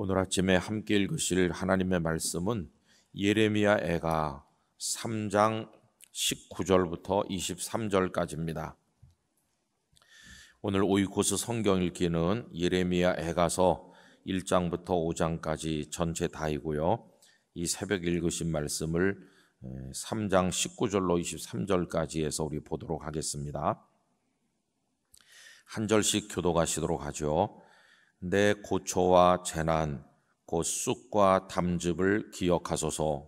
오늘 아침에 함께 읽으실 하나님의 말씀은 예레미야 애가 3장 19절부터 23절까지입니다. 오늘 오이코스 성경 읽기는 예레미야 애가서 1장부터 5장까지 전체 다이고요. 이 새벽 읽으신 말씀을 3장 19절로 23절까지 해서 우리 보도록 하겠습니다. 한 절씩 교독하시도록 하죠. 내 고초와 재난 곧 쑥과 담즙을 기억하소서.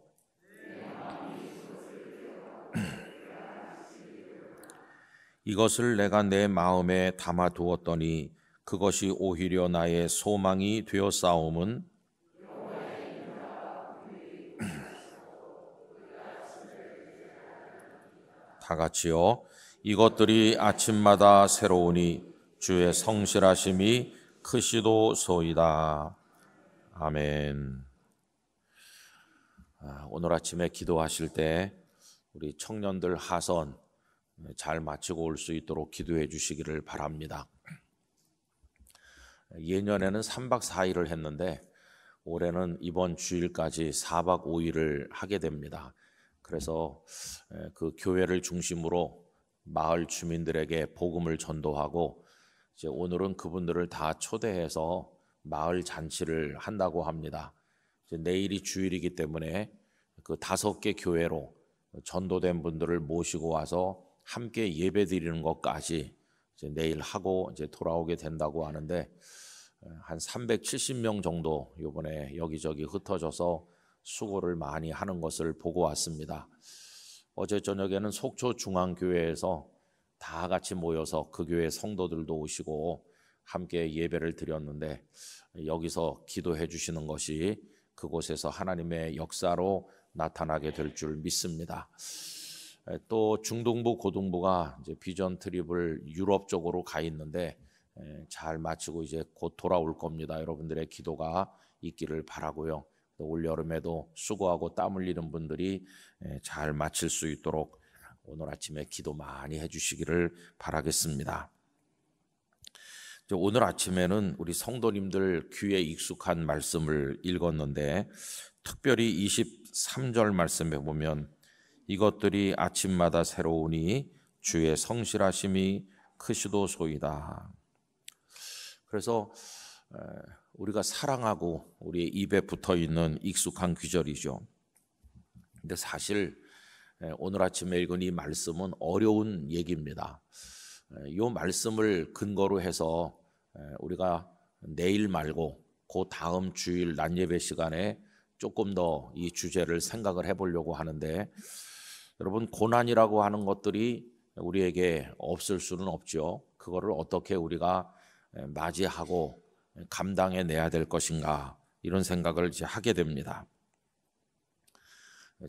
이것을 내가 내 마음에 담아두었더니 그것이 오히려 나의 소망이 되었사옴은 다 같이요. 이것들이 아침마다 새로우니 주의 성실하심이 크시도소이다. 아멘. 오늘 아침에 기도하실 때 우리 청년들 하선 잘 마치고 올 수 있도록 기도해 주시기를 바랍니다. 예년에는 3박 4일을 했는데 올해는 이번 주일까지 4박 5일을 하게 됩니다. 그래서 그 교회를 중심으로 마을 주민들에게 복음을 전도하고 이제 오늘은 그분들을 다 초대해서 마을 잔치를 한다고 합니다. 이제 내일이 주일이기 때문에 그 5개 교회로 전도된 분들을 모시고 와서 함께 예배 드리는 것까지 이제 내일 하고 이제 돌아오게 된다고 하는데 한 370명 정도 이번에 여기저기 흩어져서 수고를 많이 하는 것을 보고 왔습니다. 어제 저녁에는 속초 중앙교회에서 다 같이 모여서 그 교회 성도들도 오시고 함께 예배를 드렸는데 여기서 기도해 주시는 것이 그곳에서 하나님의 역사로 나타나게 될 줄 믿습니다. 또 중동부 고등부가 이제 비전 트립을 유럽 쪽으로 가 있는데 잘 마치고 이제 곧 돌아올 겁니다. 여러분들의 기도가 있기를 바라고요. 올 여름에도 수고하고 땀 흘리는 분들이 잘 마칠 수 있도록 오늘 아침에 기도 많이 해주시기를 바라겠습니다. 오늘 아침에는 우리 성도님들 귀에 익숙한 말씀을 읽었는데 특별히 23절 말씀에 보면 이것들이 아침마다 새로우니 주의 성실하심이 크시도소이다. 그래서 우리가 사랑하고 우리의 입에 붙어있는 익숙한 귀절이죠. 근데 사실 오늘 아침에 읽은 이 말씀은 어려운 얘기입니다. 이 말씀을 근거로 해서 우리가 내일 말고 그 다음 주일 낮예배 시간에 조금 더 이 주제를 생각을 해보려고 하는데 여러분 고난이라고 하는 것들이 우리에게 없을 수는 없죠. 그거를 어떻게 우리가 맞이하고 감당해내야 될 것인가 이런 생각을 이제 하게 됩니다.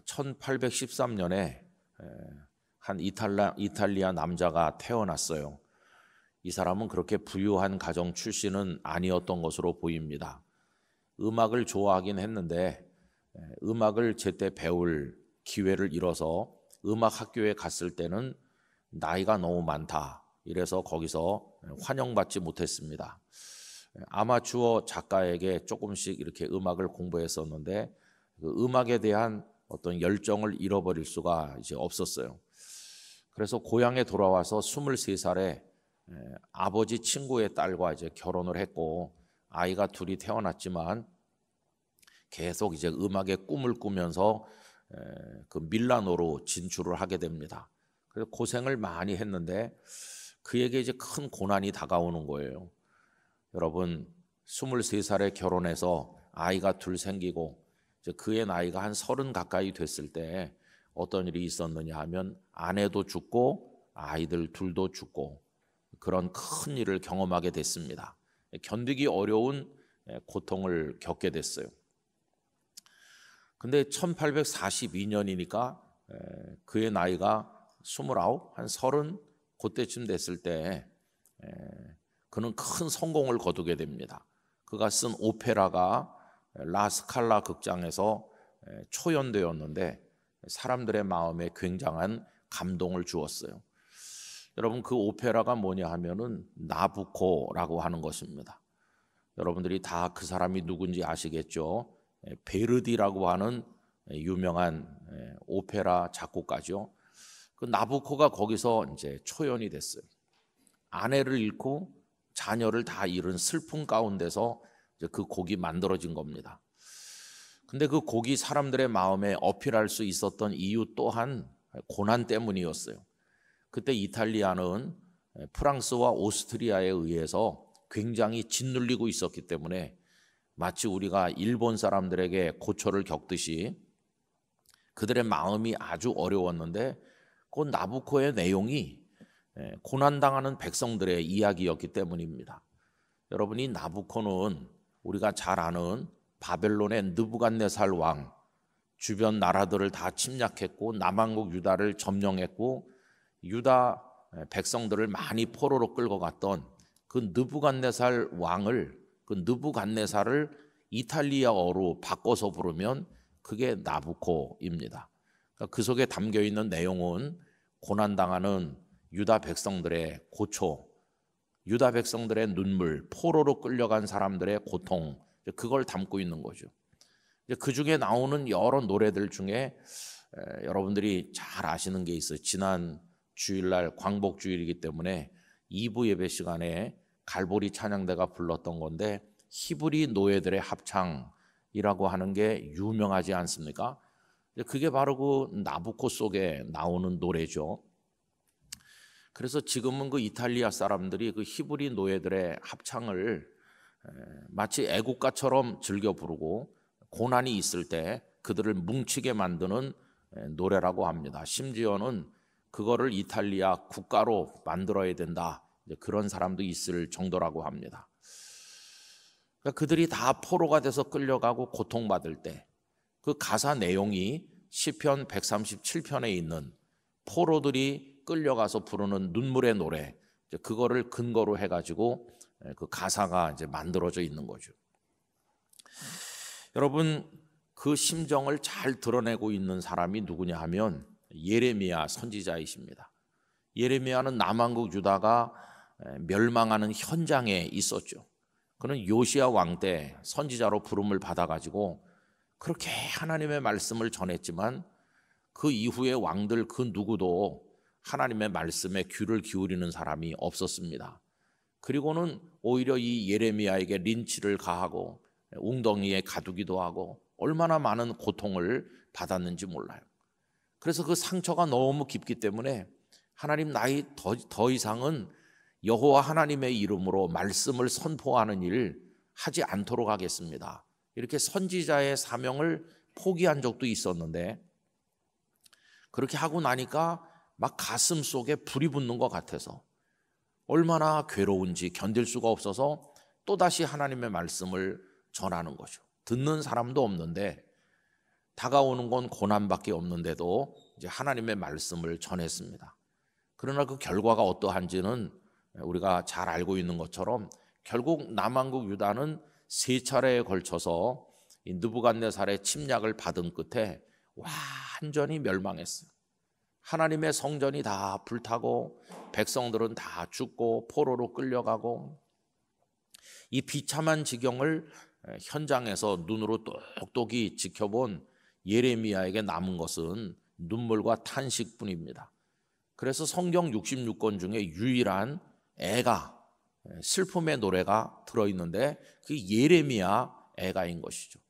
1813년에 한 이탈리아 남자가 태어났어요. 이 사람은 그렇게 부유한 가정 출신은 아니었던 것으로 보입니다. 음악을 좋아하긴 했는데 음악을 제때 배울 기회를 잃어서 음악 학교에 갔을 때는 나이가 너무 많다. 이래서 거기서 환영받지 못했습니다. 아마추어 작가에게 조금씩 이렇게 음악을 공부했었는데 그 음악에 대한 어떤 열정을 잃어버릴 수가 이제 없었어요. 그래서 고향에 돌아와서 23살에 아버지 친구의 딸과 이제 결혼을 했고 아이가 둘이 태어났지만 계속 이제 음악의 꿈을 꾸면서 그 밀라노로 진출을 하게 됩니다. 그래서 고생을 많이 했는데 그에게 이제 큰 고난이 다가오는 거예요. 여러분 23살에 결혼해서 아이가 둘 생기고 이제 그의 나이가 한 30 가까이 됐을 때 어떤 일이 있었느냐 하면 아내도 죽고 아이들 둘도 죽고 그런 큰 일을 경험하게 됐습니다. 견디기 어려운 고통을 겪게 됐어요. 근데 1842년이니까 그의 나이가 29, 한 30 그때쯤 됐을 때 그는 큰 성공을 거두게 됩니다. 그가 쓴 오페라가 라스칼라 극장에서 초연되었는데 사람들의 마음에 굉장한 감동을 주었어요. 여러분 그 오페라가 뭐냐 하면은 나부코라고 하는 것입니다. 여러분들이 다 그 사람이 누군지 아시겠죠? 베르디라고 하는 유명한 오페라 작곡가죠. 그 나부코가 거기서 이제 초연이 됐어요. 아내를 잃고 자녀를 다 잃은 슬픔 가운데서 이제 그 곡이 만들어진 겁니다. 근데 그 곡이 사람들의 마음에 어필할 수 있었던 이유 또한 고난 때문이었어요. 그때 이탈리아는 프랑스와 오스트리아에 의해서 굉장히 짓눌리고 있었기 때문에 마치 우리가 일본 사람들에게 고초를 겪듯이 그들의 마음이 아주 어려웠는데 그 나부코의 내용이 고난당하는 백성들의 이야기였기 때문입니다. 여러분이 나부코는 우리가 잘 아는 바벨론의 느부갓네살 왕, 주변 나라들을 다 침략했고 남왕국 유다를 점령했고 유다 백성들을 많이 포로로 끌고 갔던 그 느부갓네살 왕을, 그 느부갓네살을 이탈리아어로 바꿔서 부르면 그게 나부코입니다. 그 속에 담겨 있는 내용은 고난당하는 유다 백성들의 고초, 유다 백성들의 눈물, 포로로 끌려간 사람들의 고통, 그걸 담고 있는 거죠. 그 중에 나오는 여러 노래들 중에 여러분들이 잘 아시는 게 있어요. 지난 주일날 광복주일이기 때문에 2부 예배 시간에 갈보리 찬양대가 불렀던 건데 히브리 노예들의 합창이라고 하는 게 유명하지 않습니까? 그게 바로 그 나부코 속에 나오는 노래죠. 그래서 지금은 그 이탈리아 사람들이 그 히브리 노예들의 합창을 마치 애국가처럼 즐겨 부르고 고난이 있을 때 그들을 뭉치게 만드는 노래라고 합니다. 심지어는 그거를 이탈리아 국가로 만들어야 된다, 그런 사람도 있을 정도라고 합니다. 그러니까 그들이 다 포로가 돼서 끌려가고 고통받을 때 그 가사 내용이 시편 137편에 있는 포로들이 끌려가서 부르는 눈물의 노래, 그거를 근거로 해가지고 그 가사가 이제 만들어져 있는 거죠. 여러분, 그 심정을 잘 드러내고 있는 사람이 누구냐 하면 예레미야 선지자이십니다. 예레미야는 남왕국 유다가 멸망하는 현장에 있었죠. 그는 요시야 왕 때 선지자로 부름을 받아가지고 그렇게 하나님의 말씀을 전했지만 그 이후의 왕들 그 누구도 하나님의 말씀에 귀를 기울이는 사람이 없었습니다. 그리고는 오히려 이 예레미야에게 린치를 가하고 웅덩이에 가두기도 하고 얼마나 많은 고통을 받았는지 몰라요. 그래서 그 상처가 너무 깊기 때문에 하나님, 나이 더 이상은 여호와 하나님의 이름으로 말씀을 선포하는 일 하지 않도록 하겠습니다. 이렇게 선지자의 사명을 포기한 적도 있었는데 그렇게 하고 나니까 막 가슴 속에 불이 붙는 것 같아서 얼마나 괴로운지 견딜 수가 없어서 또다시 하나님의 말씀을 전하는 거죠. 듣는 사람도 없는데 다가오는 건 고난밖에 없는데도 이제 하나님의 말씀을 전했습니다. 그러나 그 결과가 어떠한지는 우리가 잘 알고 있는 것처럼 결국 남왕국 유다는 3차례에 걸쳐서 이 느부갓네살의 침략을 받은 끝에 완전히 멸망했어요. 하나님의 성전이 다 불타고 백성들은 다 죽고 포로로 끌려가고, 이 비참한 지경을 현장에서 눈으로 똑똑히 지켜본 예레미야에게 남은 것은 눈물과 탄식뿐입니다. 그래서 성경 66권 중에 유일한 애가, 슬픔의 노래가 들어있는데 그게 예레미야 애가인 것이죠.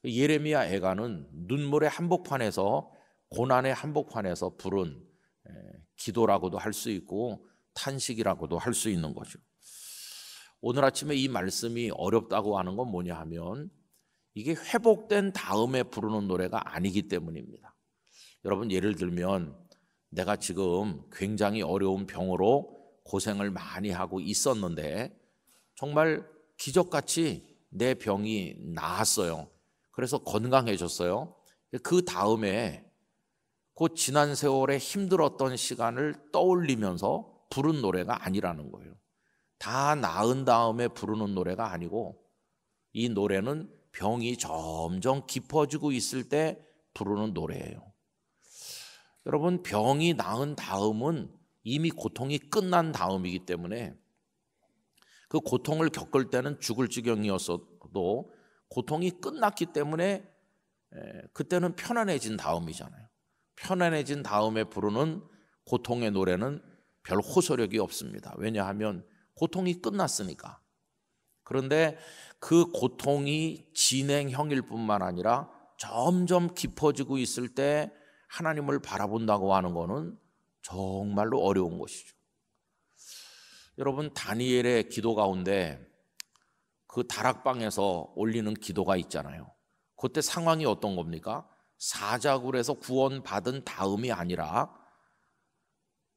예레미야 애가는 눈물의 한복판에서, 고난의 한복판에서 부른 기도라고도 할 수 있고 탄식이라고도 할 수 있는 거죠. 오늘 아침에 이 말씀이 어렵다고 하는 건 뭐냐 하면 이게 회복된 다음에 부르는 노래가 아니기 때문입니다. 여러분, 예를 들면 내가 지금 굉장히 어려운 병으로 고생을 많이 하고 있었는데 정말 기적같이 내 병이 나았어요. 그래서 건강해졌어요. 그 다음에 그 지난 세월에 힘들었던 시간을 떠올리면서 부른 노래가 아니라는 거예요. 다 나은 다음에 부르는 노래가 아니고 이 노래는 병이 점점 깊어지고 있을 때 부르는 노래예요. 여러분, 병이 나은 다음은 이미 고통이 끝난 다음이기 때문에 그 고통을 겪을 때는 죽을 지경이었어도 고통이 끝났기 때문에 그때는 편안해진 다음이잖아요. 편안해진 다음에 부르는 고통의 노래는 별 호소력이 없습니다. 왜냐하면 고통이 끝났으니까. 그런데 그 고통이 진행형일 뿐만 아니라 점점 깊어지고 있을 때 하나님을 바라본다고 하는 것은 정말로 어려운 것이죠. 여러분, 다니엘의 기도 가운데 그 다락방에서 올리는 기도가 있잖아요. 그때 상황이 어떤 겁니까? 사자굴에서 구원받은 다음이 아니라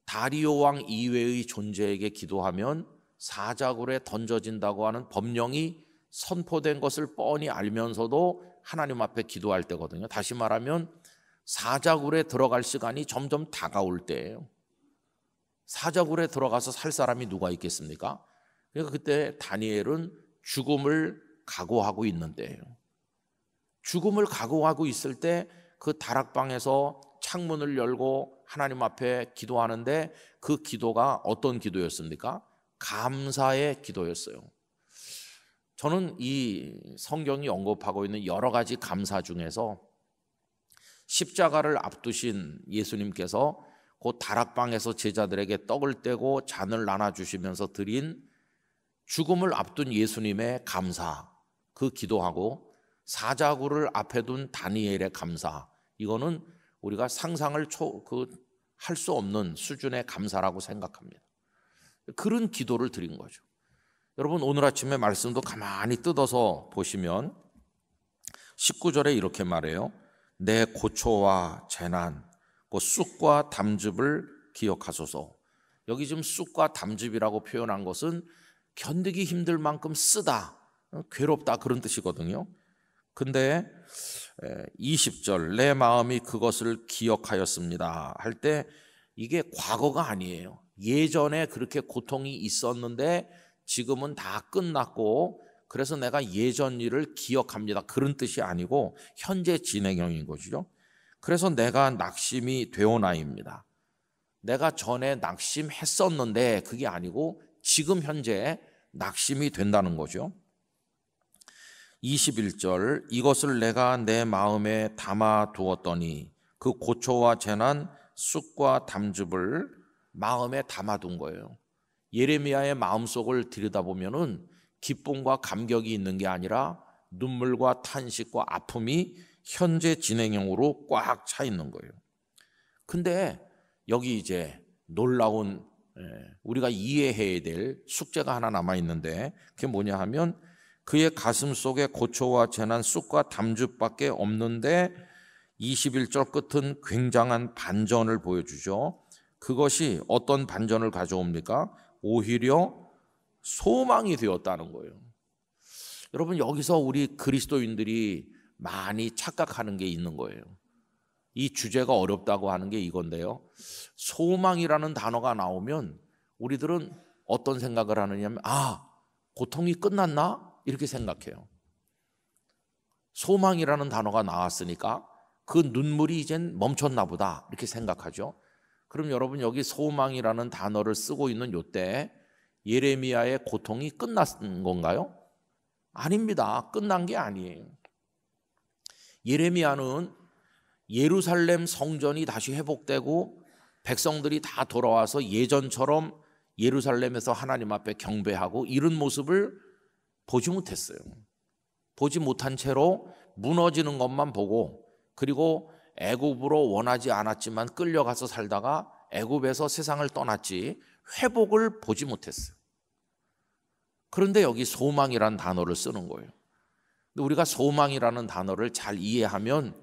다리오 왕 이외의 존재에게 기도하면 사자굴에 던져진다고 하는 법령이 선포된 것을 뻔히 알면서도 하나님 앞에 기도할 때거든요. 다시 말하면 사자굴에 들어갈 시간이 점점 다가올 때예요. 사자굴에 들어가서 살 사람이 누가 있겠습니까? 그러니까 그때 다니엘은 죽음을 각오하고 있는 때예요. 죽음을 각오하고 있을 때 그 다락방에서 창문을 열고 하나님 앞에 기도하는데 그 기도가 어떤 기도였습니까? 감사의 기도였어요. 저는 이 성경이 언급하고 있는 여러 가지 감사 중에서 십자가를 앞두신 예수님께서 그 다락방에서 제자들에게 떡을 떼고 잔을 나눠주시면서 드린 죽음을 앞둔 예수님의 감사, 그 기도하고 사자굴을 앞에 둔 다니엘의 감사, 이거는 우리가 상상을 할 수 없는 수준의 감사라고 생각합니다. 그런 기도를 드린 거죠. 여러분, 오늘 아침에 말씀도 가만히 뜯어서 보시면 19절에 이렇게 말해요. 내 고초와 재난, 그 쑥과 담즙을 기억하소서. 여기 지금 쑥과 담즙이라고 표현한 것은 견디기 힘들 만큼 쓰다, 괴롭다, 그런 뜻이거든요. 근데 20절 내 마음이 그것을 기억하였습니다 할 때 이게 과거가 아니에요. 예전에 그렇게 고통이 있었는데 지금은 다 끝났고 그래서 내가 예전 일을 기억합니다, 그런 뜻이 아니고 현재 진행형인 거죠. 그래서 내가 낙심이 되오나이입니다. 내가 전에 낙심했었는데 그게 아니고 지금 현재 낙심이 된다는 거죠. 21절 이것을 내가 내 마음에 담아 두었더니, 그 고초와 재난, 쑥과 담즙을 마음에 담아둔 거예요. 예레미야의 마음속을 들여다보면은 기쁨과 감격이 있는 게 아니라 눈물과 탄식과 아픔이 현재 진행형으로 꽉 차 있는 거예요. 근데 여기 이제 놀라운 우리가 이해해야 될 숙제가 하나 남아 있는데 그게 뭐냐 하면 그의 가슴 속에 고초와 재난, 쑥과 담즙밖에 없는데 21절 끝은 굉장한 반전을 보여주죠. 그것이 어떤 반전을 가져옵니까? 오히려 소망이 되었다는 거예요. 여러분, 여기서 우리 그리스도인들이 많이 착각하는 게 있는 거예요. 이 주제가 어렵다고 하는 게 이건데요. 소망이라는 단어가 나오면 우리들은 어떤 생각을 하느냐면 고통이 끝났나? 이렇게 생각해요. 소망이라는 단어가 나왔으니까 그 눈물이 이젠 멈췄나 보다, 이렇게 생각하죠. 그럼 여러분, 여기 소망이라는 단어를 쓰고 있는 요때 예레미야의 고통이 끝난 건가요? 아닙니다. 끝난 게 아니에요. 예레미야는 예루살렘 성전이 다시 회복되고 백성들이 다 돌아와서 예전처럼 예루살렘에서 하나님 앞에 경배하고 이런 모습을 보지 못했어요. 보지 못한 채로 무너지는 것만 보고, 그리고 애굽으로 원하지 않았지만 끌려가서 살다가 애굽에서 세상을 떠났지 회복을 보지 못했어요. 그런데 여기 소망이라는 단어를 쓰는 거예요. 근데 우리가 소망이라는 단어를 잘 이해하면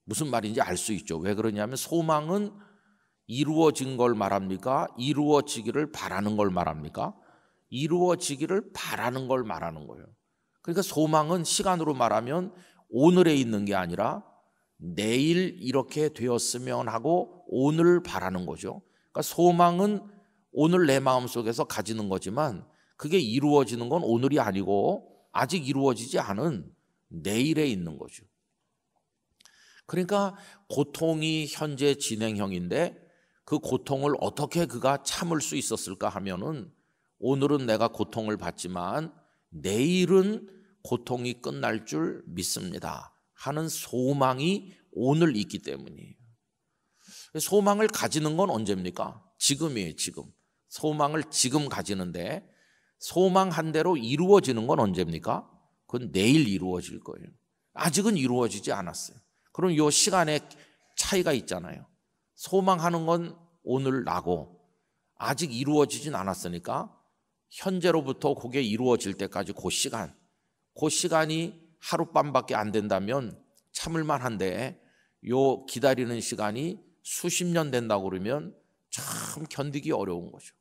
무슨 말인지 알 수 있죠. 왜 그러냐면 소망은 이루어진 걸 말합니까? 이루어지기를 바라는 걸 말합니까? 이루어지기를 바라는 걸 말하는 거예요. 그러니까 소망은 시간으로 말하면 오늘에 있는 게 아니라 내일 이렇게 되었으면 하고 오늘 바라는 거죠. 그러니까 소망은 오늘 내 마음속에서 가지는 거지만 그게 이루어지는 건 오늘이 아니고 아직 이루어지지 않은 내일에 있는 거죠. 그러니까 고통이 현재 진행형인데 그 고통을 어떻게 그가 참을 수 있었을까 하면은 오늘은 내가 고통을 받지만 내일은 고통이 끝날 줄 믿습니다 하는 소망이 오늘 있기 때문이에요. 소망을 가지는 건 언제입니까? 지금이에요. 지금. 소망을 지금 가지는데 소망한 대로 이루어지는 건 언제입니까? 그건 내일 이루어질 거예요. 아직은 이루어지지 않았어요. 그럼 이 시간에 차이가 있잖아요. 소망하는 건 오늘 나고 아직 이루어지진 않았으니까 현재로부터 그게 이루어질 때까지 그 시간이 하룻밤밖에 안 된다면 참을만 한데 요 기다리는 시간이 수십 년 된다고 그러면 참 견디기 어려운 거죠.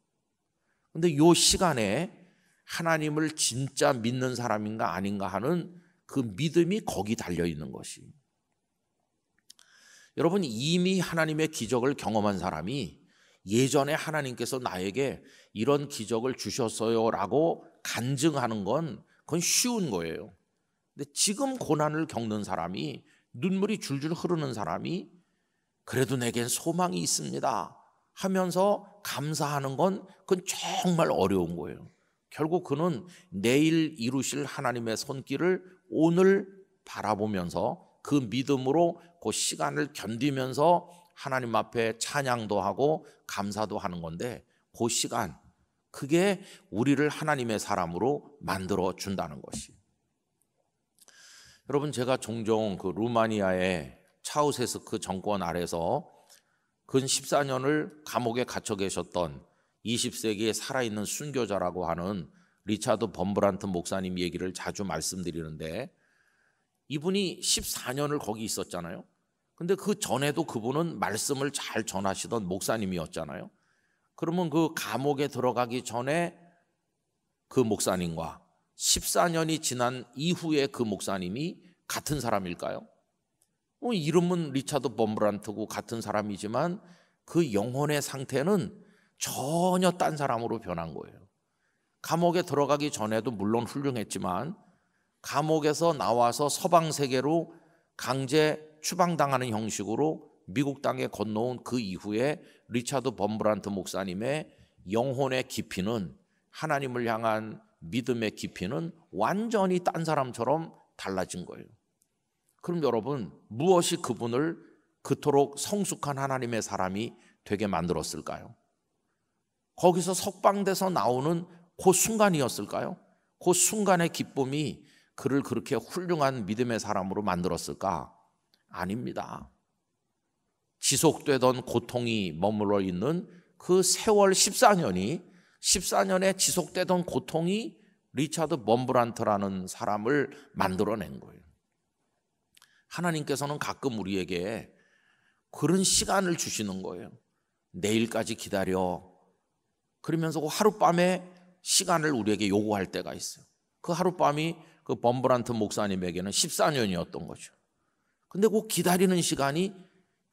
근데 요 시간에 하나님을 진짜 믿는 사람인가 아닌가 하는 그 믿음이 거기 달려 있는 것이. 여러분, 이미 하나님의 기적을 경험한 사람이 예전에 하나님께서 나에게 이런 기적을 주셨어요 라고 간증하는 건 그건 쉬운 거예요. 근데 지금 고난을 겪는 사람이, 눈물이 줄줄 흐르는 사람이 그래도 내겐 소망이 있습니다 하면서 감사하는 건 그건 정말 어려운 거예요. 결국 그는 내일 이루실 하나님의 손길을 오늘 바라보면서 그 믿음으로 그 시간을 견디면서 하나님 앞에 찬양도 하고 감사도 하는 건데, 그 시간, 그게 우리를 하나님의 사람으로 만들어 준다는 것이. 여러분, 제가 종종 그 루마니아의 차우세스크 정권 아래서 근 14년을 감옥에 갇혀 계셨던 20세기에 살아있는 순교자라고 하는 리차드 범브란트 목사님 얘기를 자주 말씀드리는데, 이분이 14년을 거기 있었잖아요. 근데 그 전에도 그분은 말씀을 잘 전하시던 목사님이었잖아요. 그러면 그 감옥에 들어가기 전에 그 목사님과 14년이 지난 이후에 그 목사님이 같은 사람일까요? 이름은 리차드 범브란트고 같은 사람이지만 그 영혼의 상태는 전혀 딴 사람으로 변한 거예요. 감옥에 들어가기 전에도 물론 훌륭했지만 감옥에서 나와서 서방 세계로 강제 추방당하는 형식으로 미국 땅에 건너온 그 이후에 리차드 범브란트 목사님의 영혼의 깊이는, 하나님을 향한 믿음의 깊이는 완전히 딴 사람처럼 달라진 거예요. 그럼 여러분, 무엇이 그분을 그토록 성숙한 하나님의 사람이 되게 만들었을까요? 거기서 석방돼서 나오는 그 순간이었을까요? 그 순간의 기쁨이 그를 그렇게 훌륭한 믿음의 사람으로 만들었을까? 아닙니다. 지속되던 고통이 머물러 있는 그 세월 14년에 지속되던 고통이 리차드 범브란트라는 사람을 만들어낸 거예요. 하나님께서는 가끔 우리에게 그런 시간을 주시는 거예요. 내일까지 기다려. 그러면서 그 하룻밤에 시간을 우리에게 요구할 때가 있어요. 그 하룻밤이 그 범브란트 목사님에게는 14년이었던 거죠. 근데 그 기다리는 시간이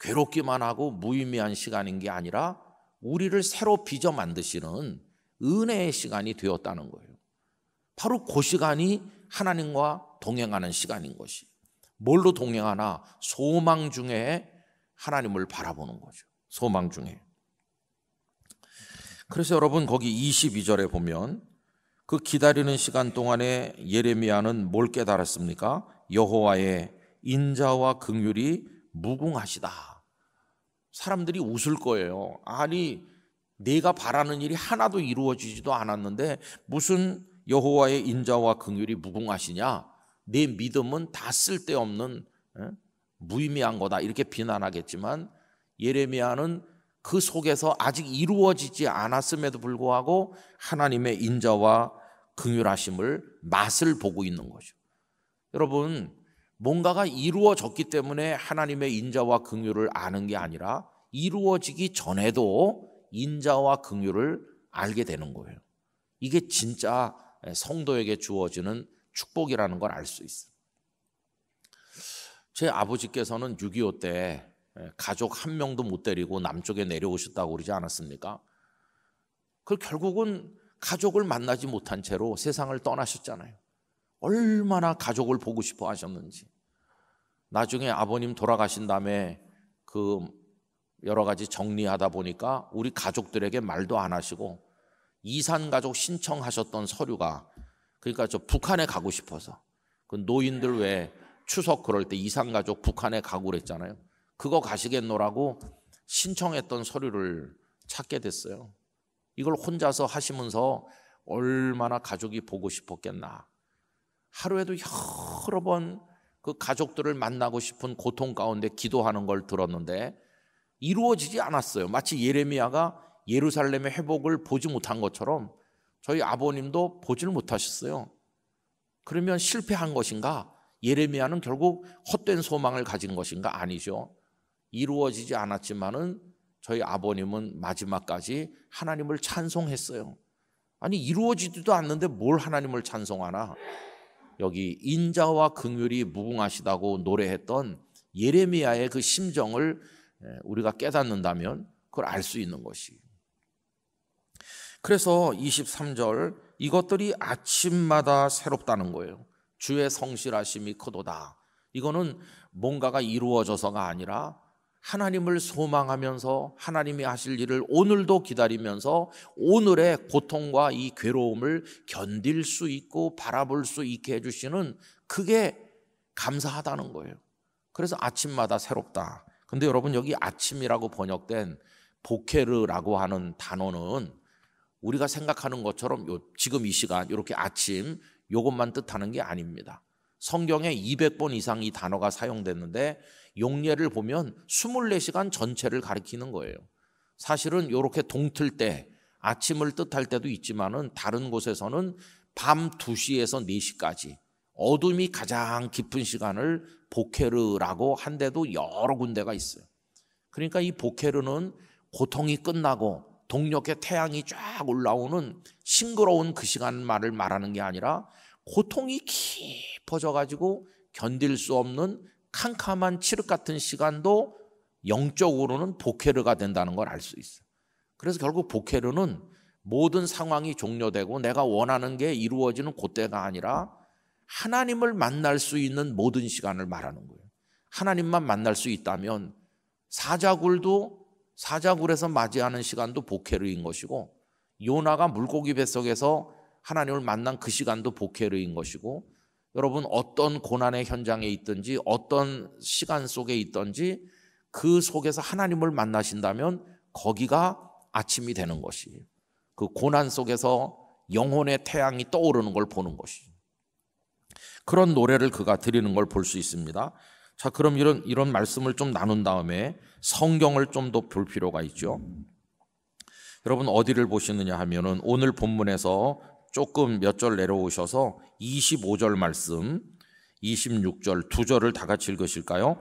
괴롭기만 하고 무의미한 시간인 게 아니라 우리를 새로 빚어 만드시는 은혜의 시간이 되었다는 거예요. 바로 그 시간이 하나님과 동행하는 시간인 것이. 뭘로 동행하나? 소망 중에 하나님을 바라보는 거죠. 소망 중에. 그래서 여러분, 거기 22절에 보면 그 기다리는 시간 동안에 예레미야는 뭘 깨달았습니까? 여호와의 인자와 긍휼이 무궁하시다. 사람들이 웃을 거예요. 아니, 내가 바라는 일이 하나도 이루어지지도 않았는데 무슨 여호와의 인자와 긍휼이 무궁하시냐? 내 믿음은 다 쓸데없는 무의미한 거다, 이렇게 비난하겠지만, 예레미야는 그 속에서 아직 이루어지지 않았음에도 불구하고 하나님의 인자와 긍휼하심을 맛을 보고 있는 거죠. 여러분, 뭔가가 이루어졌기 때문에 하나님의 인자와 긍휼을 아는 게 아니라 이루어지기 전에도 인자와 긍휼을 알게 되는 거예요. 이게 진짜 성도에게 주어지는 축복이라는 걸 알 수 있어요. 제 아버지께서는 6.25 때 가족 한 명도 못 데리고 남쪽에 내려오셨다고 그러지 않았습니까? 그 결국은 가족을 만나지 못한 채로 세상을 떠나셨잖아요. 얼마나 가족을 보고 싶어 하셨는지. 나중에 아버님 돌아가신 다음에 그 여러 가지 정리하다 보니까 우리 가족들에게 말도 안 하시고 이산가족 신청하셨던 서류가, 그러니까 저 북한에 가고 싶어서, 그 노인들 왜 추석 그럴 때 이산가족 북한에 가고 그랬잖아요. 그거 가시겠노라고 신청했던 서류를 찾게 됐어요. 이걸 혼자서 하시면서 얼마나 가족이 보고 싶었겠나. 하루에도 여러 번 그 가족들을 만나고 싶은 고통 가운데 기도하는 걸 들었는데 이루어지지 않았어요. 마치 예레미야가 예루살렘의 회복을 보지 못한 것처럼 저희 아버님도 보질 못하셨어요. 그러면 실패한 것인가? 예레미야는 결국 헛된 소망을 가진 것인가? 아니죠. 이루어지지 않았지만은 저희 아버님은 마지막까지 하나님을 찬송했어요. 아니, 이루어지지도 않는데 뭘 하나님을 찬송하나? 여기 인자와 긍휼이 무궁하시다고 노래했던 예레미야의 그 심정을 우리가 깨닫는다면 그걸 알 수 있는 것이. 그래서 23절, 이것들이 아침마다 새롭다는 거예요. 주의 성실하심이 크도다. 이거는 뭔가가 이루어져서가 아니라 하나님을 소망하면서 하나님이 하실 일을 오늘도 기다리면서 오늘의 고통과 이 괴로움을 견딜 수 있고 바라볼 수 있게 해주시는, 그게 감사하다는 거예요. 그래서 아침마다 새롭다. 근데 여러분, 여기 아침이라고 번역된 보케르라고 하는 단어는 우리가 생각하는 것처럼 지금 이 시간 이렇게 아침 이것만 뜻하는 게 아닙니다. 성경에 200번 이상 이 단어가 사용됐는데 용례를 보면 24시간 전체를 가리키는 거예요. 사실은 이렇게 동틀 때 아침을 뜻할 때도 있지만은 다른 곳에서는 밤 2시에서 4시까지 어둠이 가장 깊은 시간을 보케르라고 한 데도 여러 군데가 있어요. 그러니까 이 보케르는 고통이 끝나고 동력의 태양이 쫙 올라오는 싱그러운 그 시간만을 말하는 게 아니라 고통이 깊어져 가지고 견딜 수 없는 캄캄한 칠흑 같은 시간도 영적으로는 보케르가 된다는 걸 알 수 있어요. 그래서 결국 보케르는 모든 상황이 종료되고 내가 원하는 게 이루어지는 그때가 아니라 하나님을 만날 수 있는 모든 시간을 말하는 거예요. 하나님만 만날 수 있다면 사자굴에서 맞이하는 시간도 보케르인 것이고, 요나가 물고기 뱃속에서 하나님을 만난 그 시간도 보케르인 것이고, 여러분 어떤 고난의 현장에 있든지 어떤 시간 속에 있든지 그 속에서 하나님을 만나신다면 거기가 아침이 되는 것이, 그 고난 속에서 영혼의 태양이 떠오르는 걸 보는 것이, 그런 노래를 그가 드리는 걸 볼 수 있습니다. 자, 그럼 이런 말씀을 좀 나눈 다음에 성경을 좀 더 볼 필요가 있죠. 여러분 어디를 보시느냐 하면은 오늘 본문에서 조금 몇 절 내려오셔서 25절 말씀, 26절 두 절을 다 같이 읽으실까요?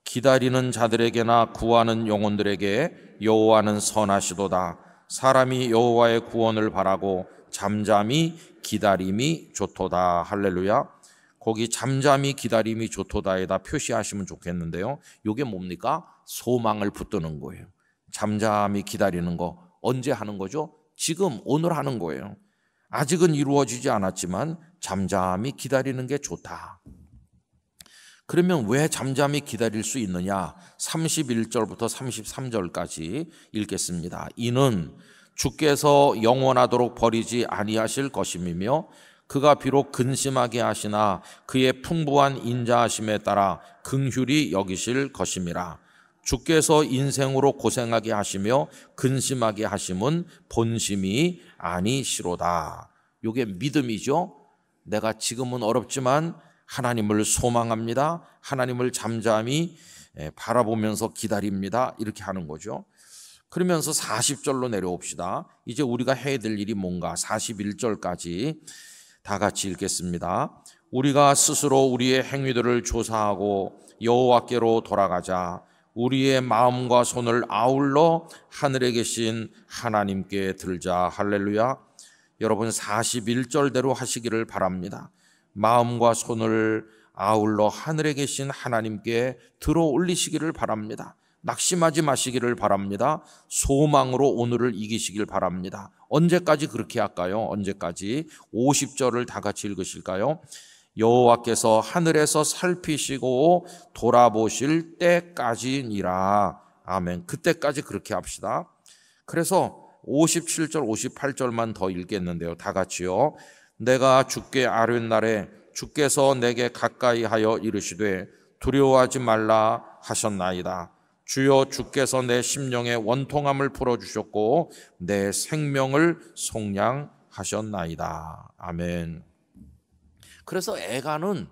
기다리는 자들에게나 구하는 영혼들에게 여호와는 선하시도다. 사람이 여호와의 구원을 바라고 잠잠히 기다림이 좋도다. 할렐루야. 거기 잠잠히 기다림이 좋도다에다 표시하시면 좋겠는데요. 이게 뭡니까? 소망을 붙드는 거예요. 잠잠히 기다리는 거 언제 하는 거죠? 지금, 오늘 하는 거예요. 아직은 이루어지지 않았지만 잠잠히 기다리는 게 좋다. 그러면 왜 잠잠히 기다릴 수 있느냐? 31절부터 33절까지 읽겠습니다. 이는 주께서 영원하도록 버리지 아니하실 것임이며 그가 비록 근심하게 하시나 그의 풍부한 인자하심에 따라 긍휼히 여기실 것임이라. 주께서 인생으로 고생하게 하시며 근심하게 하심은 본심이 아니시로다. 이게 믿음이죠. 내가 지금은 어렵지만 하나님을 소망합니다. 하나님을 잠잠히 바라보면서 기다립니다. 이렇게 하는 거죠. 그러면서 40절로 내려옵시다. 이제 우리가 해야 될 일이 뭔가 41절까지 다 같이 읽겠습니다. 우리가 스스로 우리의 행위들을 조사하고 여호와께로 돌아가자. 우리의 마음과 손을 아울러 하늘에 계신 하나님께 들자. 할렐루야. 여러분 41절대로 하시기를 바랍니다. 마음과 손을 아울러 하늘에 계신 하나님께 들어 올리시기를 바랍니다. 낙심하지 마시기를 바랍니다. 소망으로 오늘을 이기시길 바랍니다. 언제까지 그렇게 할까요? 언제까지? 50절을 다 같이 읽으실까요? 여호와께서 하늘에서 살피시고 돌아보실 때까지니라. 아멘. 그때까지 그렇게 합시다. 그래서 57절 58절만 더 읽겠는데요. 다 같이요. 내가 주께 아뢰날에 주께서 내게 가까이 하여 이르시되 두려워하지 말라 하셨나이다. 주여 주께서 내 심령의 원통함을 풀어주셨고 내 생명을 속량하셨나이다. 아멘. 그래서 애가는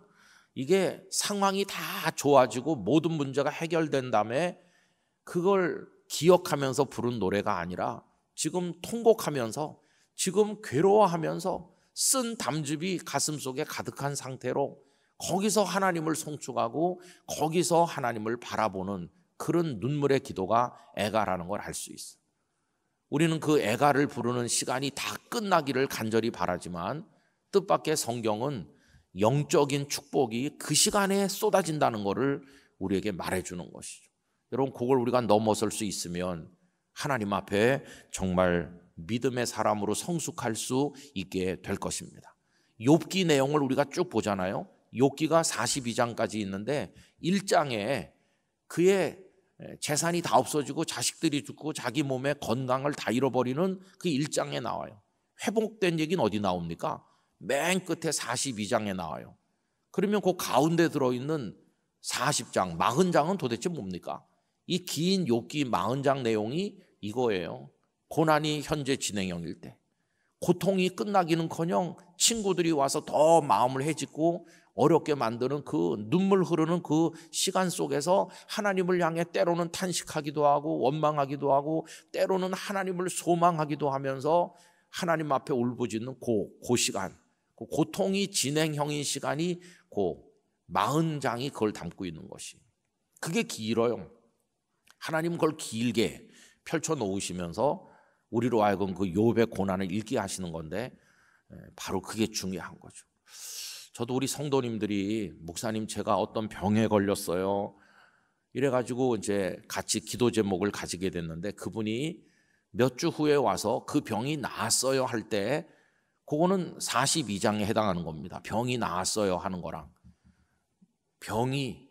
이게 상황이 다 좋아지고 모든 문제가 해결된 다음에 그걸 기억하면서 부른 노래가 아니라 지금 통곡하면서 지금 괴로워하면서 쓴 담즙이 가슴속에 가득한 상태로 거기서 하나님을 송축하고 거기서 하나님을 바라보는 그런 눈물의 기도가 애가라는 걸 알 수 있어요. 우리는 그 애가를 부르는 시간이 다 끝나기를 간절히 바라지만 뜻밖의 성경은 영적인 축복이 그 시간에 쏟아진다는 것을 우리에게 말해주는 것이죠. 여러분, 그걸 우리가 넘어설 수 있으면 하나님 앞에 정말 믿음의 사람으로 성숙할 수 있게 될 것입니다. 욥기 내용을 우리가 쭉 보잖아요. 욥기가 42장까지 있는데 1장에 그의 재산이 다 없어지고 자식들이 죽고 자기 몸의 건강을 다 잃어버리는 그 1장에 나와요. 회복된 얘기는 어디 나옵니까? 맨 끝에 42장에 나와요. 그러면 그 가운데 들어있는 40장, 40장은 도대체 뭡니까? 이 긴 욥기 40장 내용이 이거예요. 고난이 현재 진행형일 때, 고통이 끝나기는커녕 친구들이 와서 더 마음을 해짓고 어렵게 만드는 그 눈물 흐르는 그 시간 속에서 하나님을 향해 때로는 탄식하기도 하고 원망하기도 하고 때로는 하나님을 소망하기도 하면서 하나님 앞에 울부짖는 그 시간, 그 고통이 진행형인 시간이 그 40장이 그걸 담고 있는 것이, 그게 길어요. 하나님은 그걸 길게 펼쳐놓으시면서 우리로 하여금 그 욥의 고난을 읽게 하시는 건데 바로 그게 중요한 거죠. 저도 우리 성도님들이 목사님 제가 어떤 병에 걸렸어요 이래가지고 이제 같이 기도 제목을 가지게 됐는데 그분이 몇 주 후에 와서 그 병이 나았어요 할 때 그거는 42장에 해당하는 겁니다. 병이 나았어요 하는 거랑 병이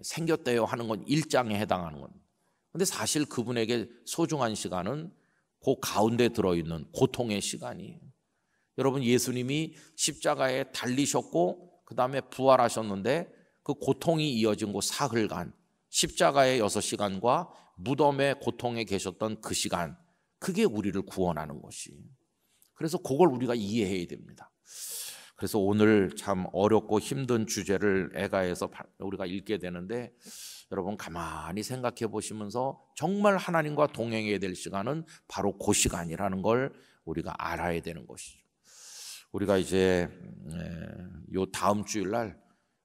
생겼대요 하는 건 1장에 해당하는 겁니다. 근데 사실 그분에게 소중한 시간은 그 가운데 들어있는 고통의 시간이에요. 여러분, 예수님이 십자가에 달리셨고 그 다음에 부활하셨는데 그 고통이 이어진 그 사흘간, 십자가의 6시간과 무덤의 고통에 계셨던 그 시간, 그게 우리를 구원하는 것이. 그래서 그걸 우리가 이해해야 됩니다. 그래서 오늘 참 어렵고 힘든 주제를 애가에서 우리가 읽게 되는데 여러분 가만히 생각해 보시면서 정말 하나님과 동행해야 될 시간은 바로 그 시간이라는 걸 우리가 알아야 되는 것이죠. 우리가 이제 요 다음 주일날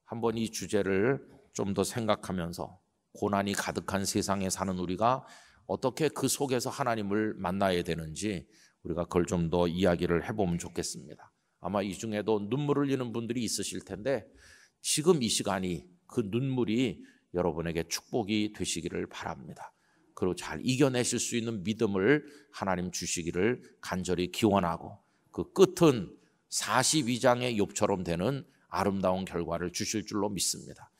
한번 이 주제를 좀 더 생각하면서 고난이 가득한 세상에 사는 우리가 어떻게 그 속에서 하나님을 만나야 되는지 우리가 그걸 좀 더 이야기를 해보면 좋겠습니다. 아마 이 중에도 눈물을 흘리는 분들이 있으실 텐데 지금 이 시간이 그 눈물이 여러분에게 축복이 되시기를 바랍니다. 그리고 잘 이겨내실 수 있는 믿음을 하나님 주시기를 간절히 기원하고 그 끝은 42장의 욥처럼 되는 아름다운 결과를 주실 줄로 믿습니다.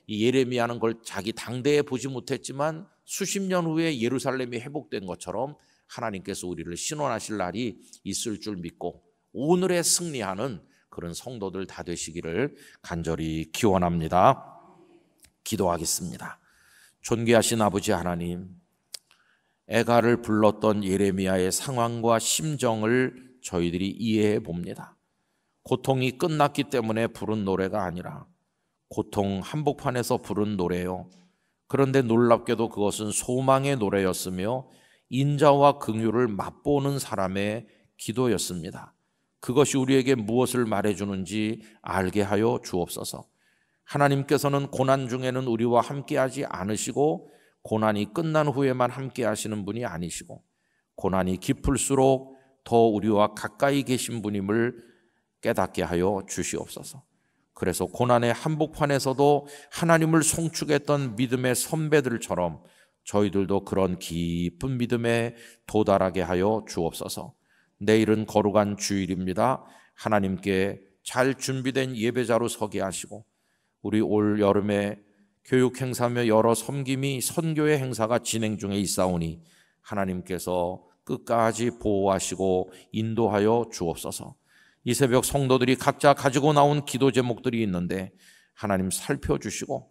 이 예레미야는 그걸 자기 당대에 보지 못했지만 수십 년 후에 예루살렘이 회복된 것처럼 하나님께서 우리를 신원하실 날이 있을 줄 믿고 오늘에 승리하는 그런 성도들 다 되시기를 간절히 기원합니다. 기도하겠습니다. 존귀하신 아버지 하나님, 애가를 불렀던 예레미야의 상황과 심정을 저희들이 이해해 봅니다. 고통이 끝났기 때문에 부른 노래가 아니라 고통 한복판에서 부른 노래요. 그런데 놀랍게도 그것은 소망의 노래였으며 인자와 긍휼을 맛보는 사람의 기도였습니다. 그것이 우리에게 무엇을 말해주는지 알게 하여 주옵소서. 하나님께서는 고난 중에는 우리와 함께하지 않으시고 고난이 끝난 후에만 함께하시는 분이 아니시고 고난이 깊을수록 더 우리와 가까이 계신 분임을 깨닫게 하여 주시옵소서. 그래서 고난의 한복판에서도 하나님을 송축했던 믿음의 선배들처럼 저희들도 그런 깊은 믿음에 도달하게 하여 주옵소서. 내일은 거룩한 주일입니다. 하나님께 잘 준비된 예배자로 서게 하시고 우리 올 여름에 교육 행사며 여러 섬김이 선교의 행사가 진행 중에 있사오니 하나님께서 끝까지 보호하시고 인도하여 주옵소서. 이 새벽 성도들이 각자 가지고 나온 기도 제목들이 있는데 하나님 살펴주시고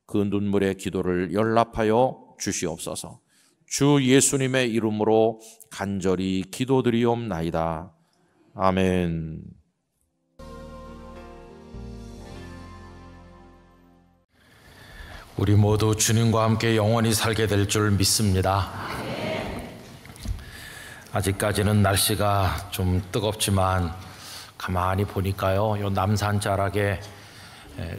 그 눈물의 기도를 연락하여 주시옵소서. 주 예수님의 이름으로 간절히 기도드리옵나이다. 아멘. 우리 모두 주님과 함께 영원히 살게 될 줄 믿습니다. 아직까지는 날씨가 좀 뜨겁지만 가만히 보니까요, 요 남산 자락에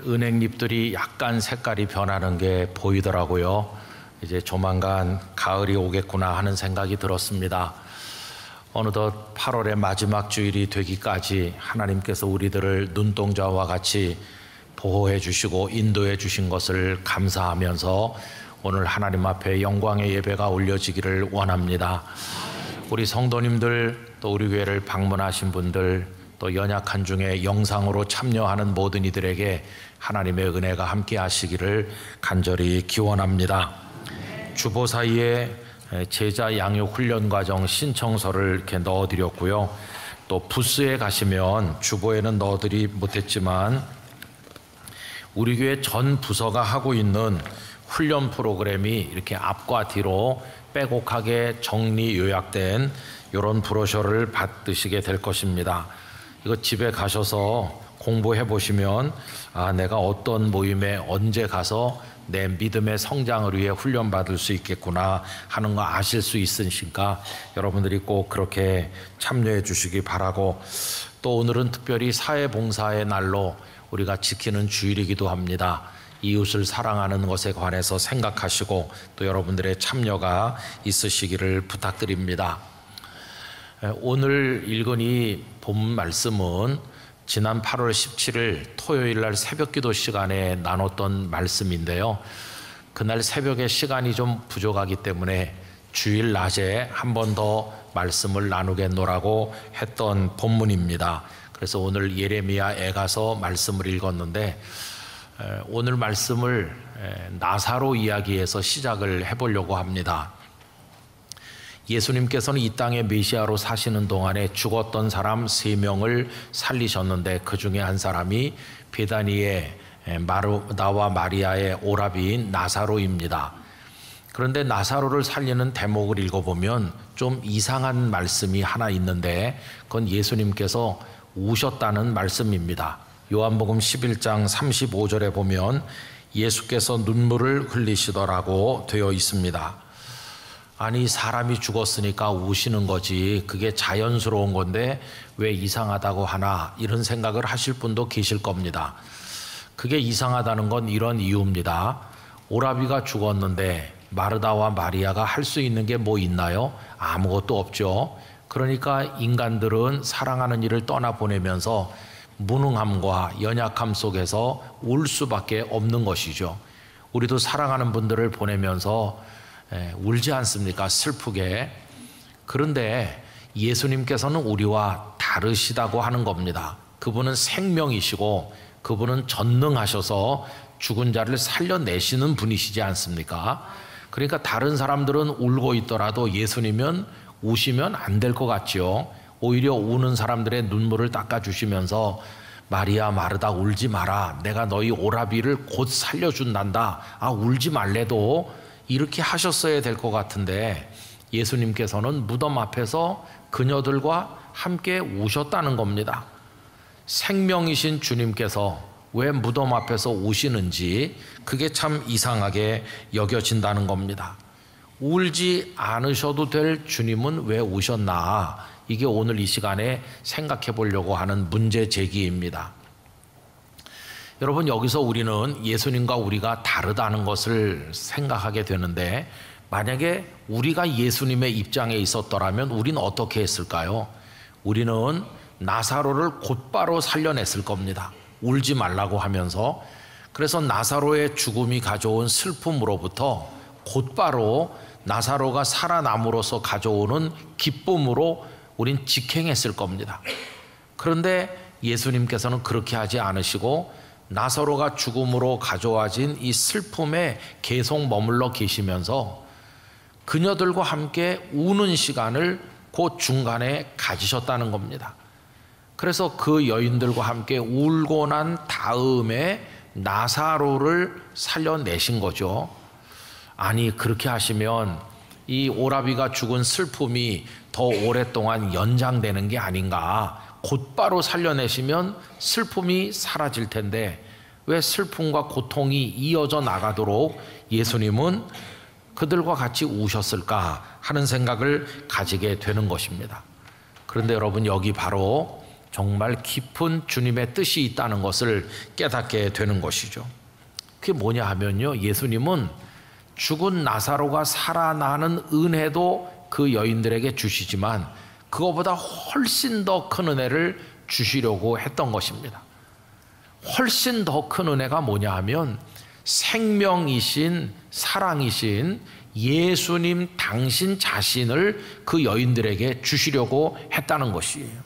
은행잎들이 약간 색깔이 변하는 게 보이더라고요. 이제 조만간 가을이 오겠구나 하는 생각이 들었습니다. 어느덧 8월의 마지막 주일이 되기까지 하나님께서 우리들을 눈동자와 같이 보호해 주시고 인도해 주신 것을 감사하면서 오늘 하나님 앞에 영광의 예배가 올려지기를 원합니다. 우리 성도님들, 또 우리 교회를 방문하신 분들, 또 연약한 중에 영상으로 참여하는 모든 이들에게 하나님의 은혜가 함께 하시기를 간절히 기원합니다. 주보 사이에 제자 양육 훈련 과정 신청서를 이렇게 넣어드렸고요. 또 부스에 가시면 주보에는 넣어드리 못했지만 우리 교회 전 부서가 하고 있는 훈련 프로그램이 이렇게 앞과 뒤로 빼곡하게 정리 요약된 이런 브로셔를 받으시게 될 것입니다. 이거 집에 가셔서 공부해 보시면 내가 어떤 모임에 언제 가서 내 믿음의 성장을 위해 훈련받을 수 있겠구나 하는 거 아실 수 있으니까 여러분들이 꼭 그렇게 참여해 주시기 바라고, 또 오늘은 특별히 사회봉사의 날로 우리가 지키는 주일이기도 합니다. 이웃을 사랑하는 것에 관해서 생각하시고 또 여러분들의 참여가 있으시기를 부탁드립니다. 오늘 읽은 이 본 말씀은 지난 8월 17일 토요일 날 새벽기도 시간에 나눴던 말씀인데요. 그날 새벽에 시간이 좀 부족하기 때문에 주일 낮에 한 번 더 말씀을 나누겠노라고 했던 본문입니다. 그래서 오늘 예레미야 애가서 말씀을 읽었는데 오늘 말씀을 나사로 이야기에서 시작을 해보려고 합니다. 예수님께서는 이 땅에 메시아로 사시는 동안에 죽었던 사람 3명을 살리셨는데 그 중에 한 사람이 베다니의 마르다와 마리아의 오라비인 나사로입니다. 그런데 나사로를 살리는 대목을 읽어보면 좀 이상한 말씀이 하나 있는데 그건 예수님께서 우셨다는 말씀입니다. 요한복음 11장 35절에 보면 예수께서 눈물을 흘리시더라고 되어 있습니다. 아니, 사람이 죽었으니까 우시는 거지, 그게 자연스러운 건데 왜 이상하다고 하나, 이런 생각을 하실 분도 계실 겁니다. 그게 이상하다는 건 이런 이유입니다. 오라비가 죽었는데 마르다와 마리아가 할 수 있는 게 뭐 있나요? 아무것도 없죠. 그러니까 인간들은 사랑하는 이를 떠나보내면서 무능함과 연약함 속에서 울 수밖에 없는 것이죠. 우리도 사랑하는 분들을 보내면서 울지 않습니까? 슬프게. 그런데 예수님께서는 우리와 다르시다고 하는 겁니다. 그분은 생명이시고 그분은 전능하셔서 죽은 자를 살려내시는 분이시지 않습니까? 그러니까 다른 사람들은 울고 있더라도 예수님은 우시면 안 될 것 같죠. 오히려 우는 사람들의 눈물을 닦아주시면서 마리아 마르다 울지 마라, 내가 너희 오라비를 곧 살려준단다. 울지 말래도 이렇게 하셨어야 될 것 같은데 예수님께서는 무덤 앞에서 그녀들과 함께 우셨다는 겁니다. 생명이신 주님께서 왜 무덤 앞에서 우시는지 그게 참 이상하게 여겨진다는 겁니다. 울지 않으셔도 될 주님은 왜 우셨나? 이게 오늘 이 시간에 생각해 보려고 하는 문제 제기입니다. 여러분, 여기서 우리는 예수님과 우리가 다르다는 것을 생각하게 되는데 만약에 우리가 예수님의 입장에 있었더라면 우리는 어떻게 했을까요? 우리는 나사로를 곧바로 살려냈을 겁니다. 울지 말라고 하면서. 그래서 나사로의 죽음이 가져온 슬픔으로부터 곧바로 나사로가 살아남으로써 가져오는 기쁨으로 우린 직행했을 겁니다. 그런데 예수님께서는 그렇게 하지 않으시고 나사로가 죽음으로 가져와진 이 슬픔에 계속 머물러 계시면서 그녀들과 함께 우는 시간을 그 중간에 가지셨다는 겁니다. 그래서 그 여인들과 함께 울고 난 다음에 나사로를 살려내신 거죠. 아니, 그렇게 하시면 이 오라비가 죽은 슬픔이 더 오랫동안 연장되는 게 아닌가. 곧바로 살려내시면 슬픔이 사라질 텐데 왜 슬픔과 고통이 이어져 나가도록 예수님은 그들과 같이 우셨을까 하는 생각을 가지게 되는 것입니다. 그런데 여러분, 여기 바로 정말 깊은 주님의 뜻이 있다는 것을 깨닫게 되는 것이죠. 그게 뭐냐 하면요, 예수님은 죽은 나사로가 살아나는 은혜도 그 여인들에게 주시지만 그거보다 훨씬 더 큰 은혜를 주시려고 했던 것입니다. 훨씬 더 큰 은혜가 뭐냐 하면 생명이신, 사랑이신 예수님 당신 자신을 그 여인들에게 주시려고 했다는 것이에요.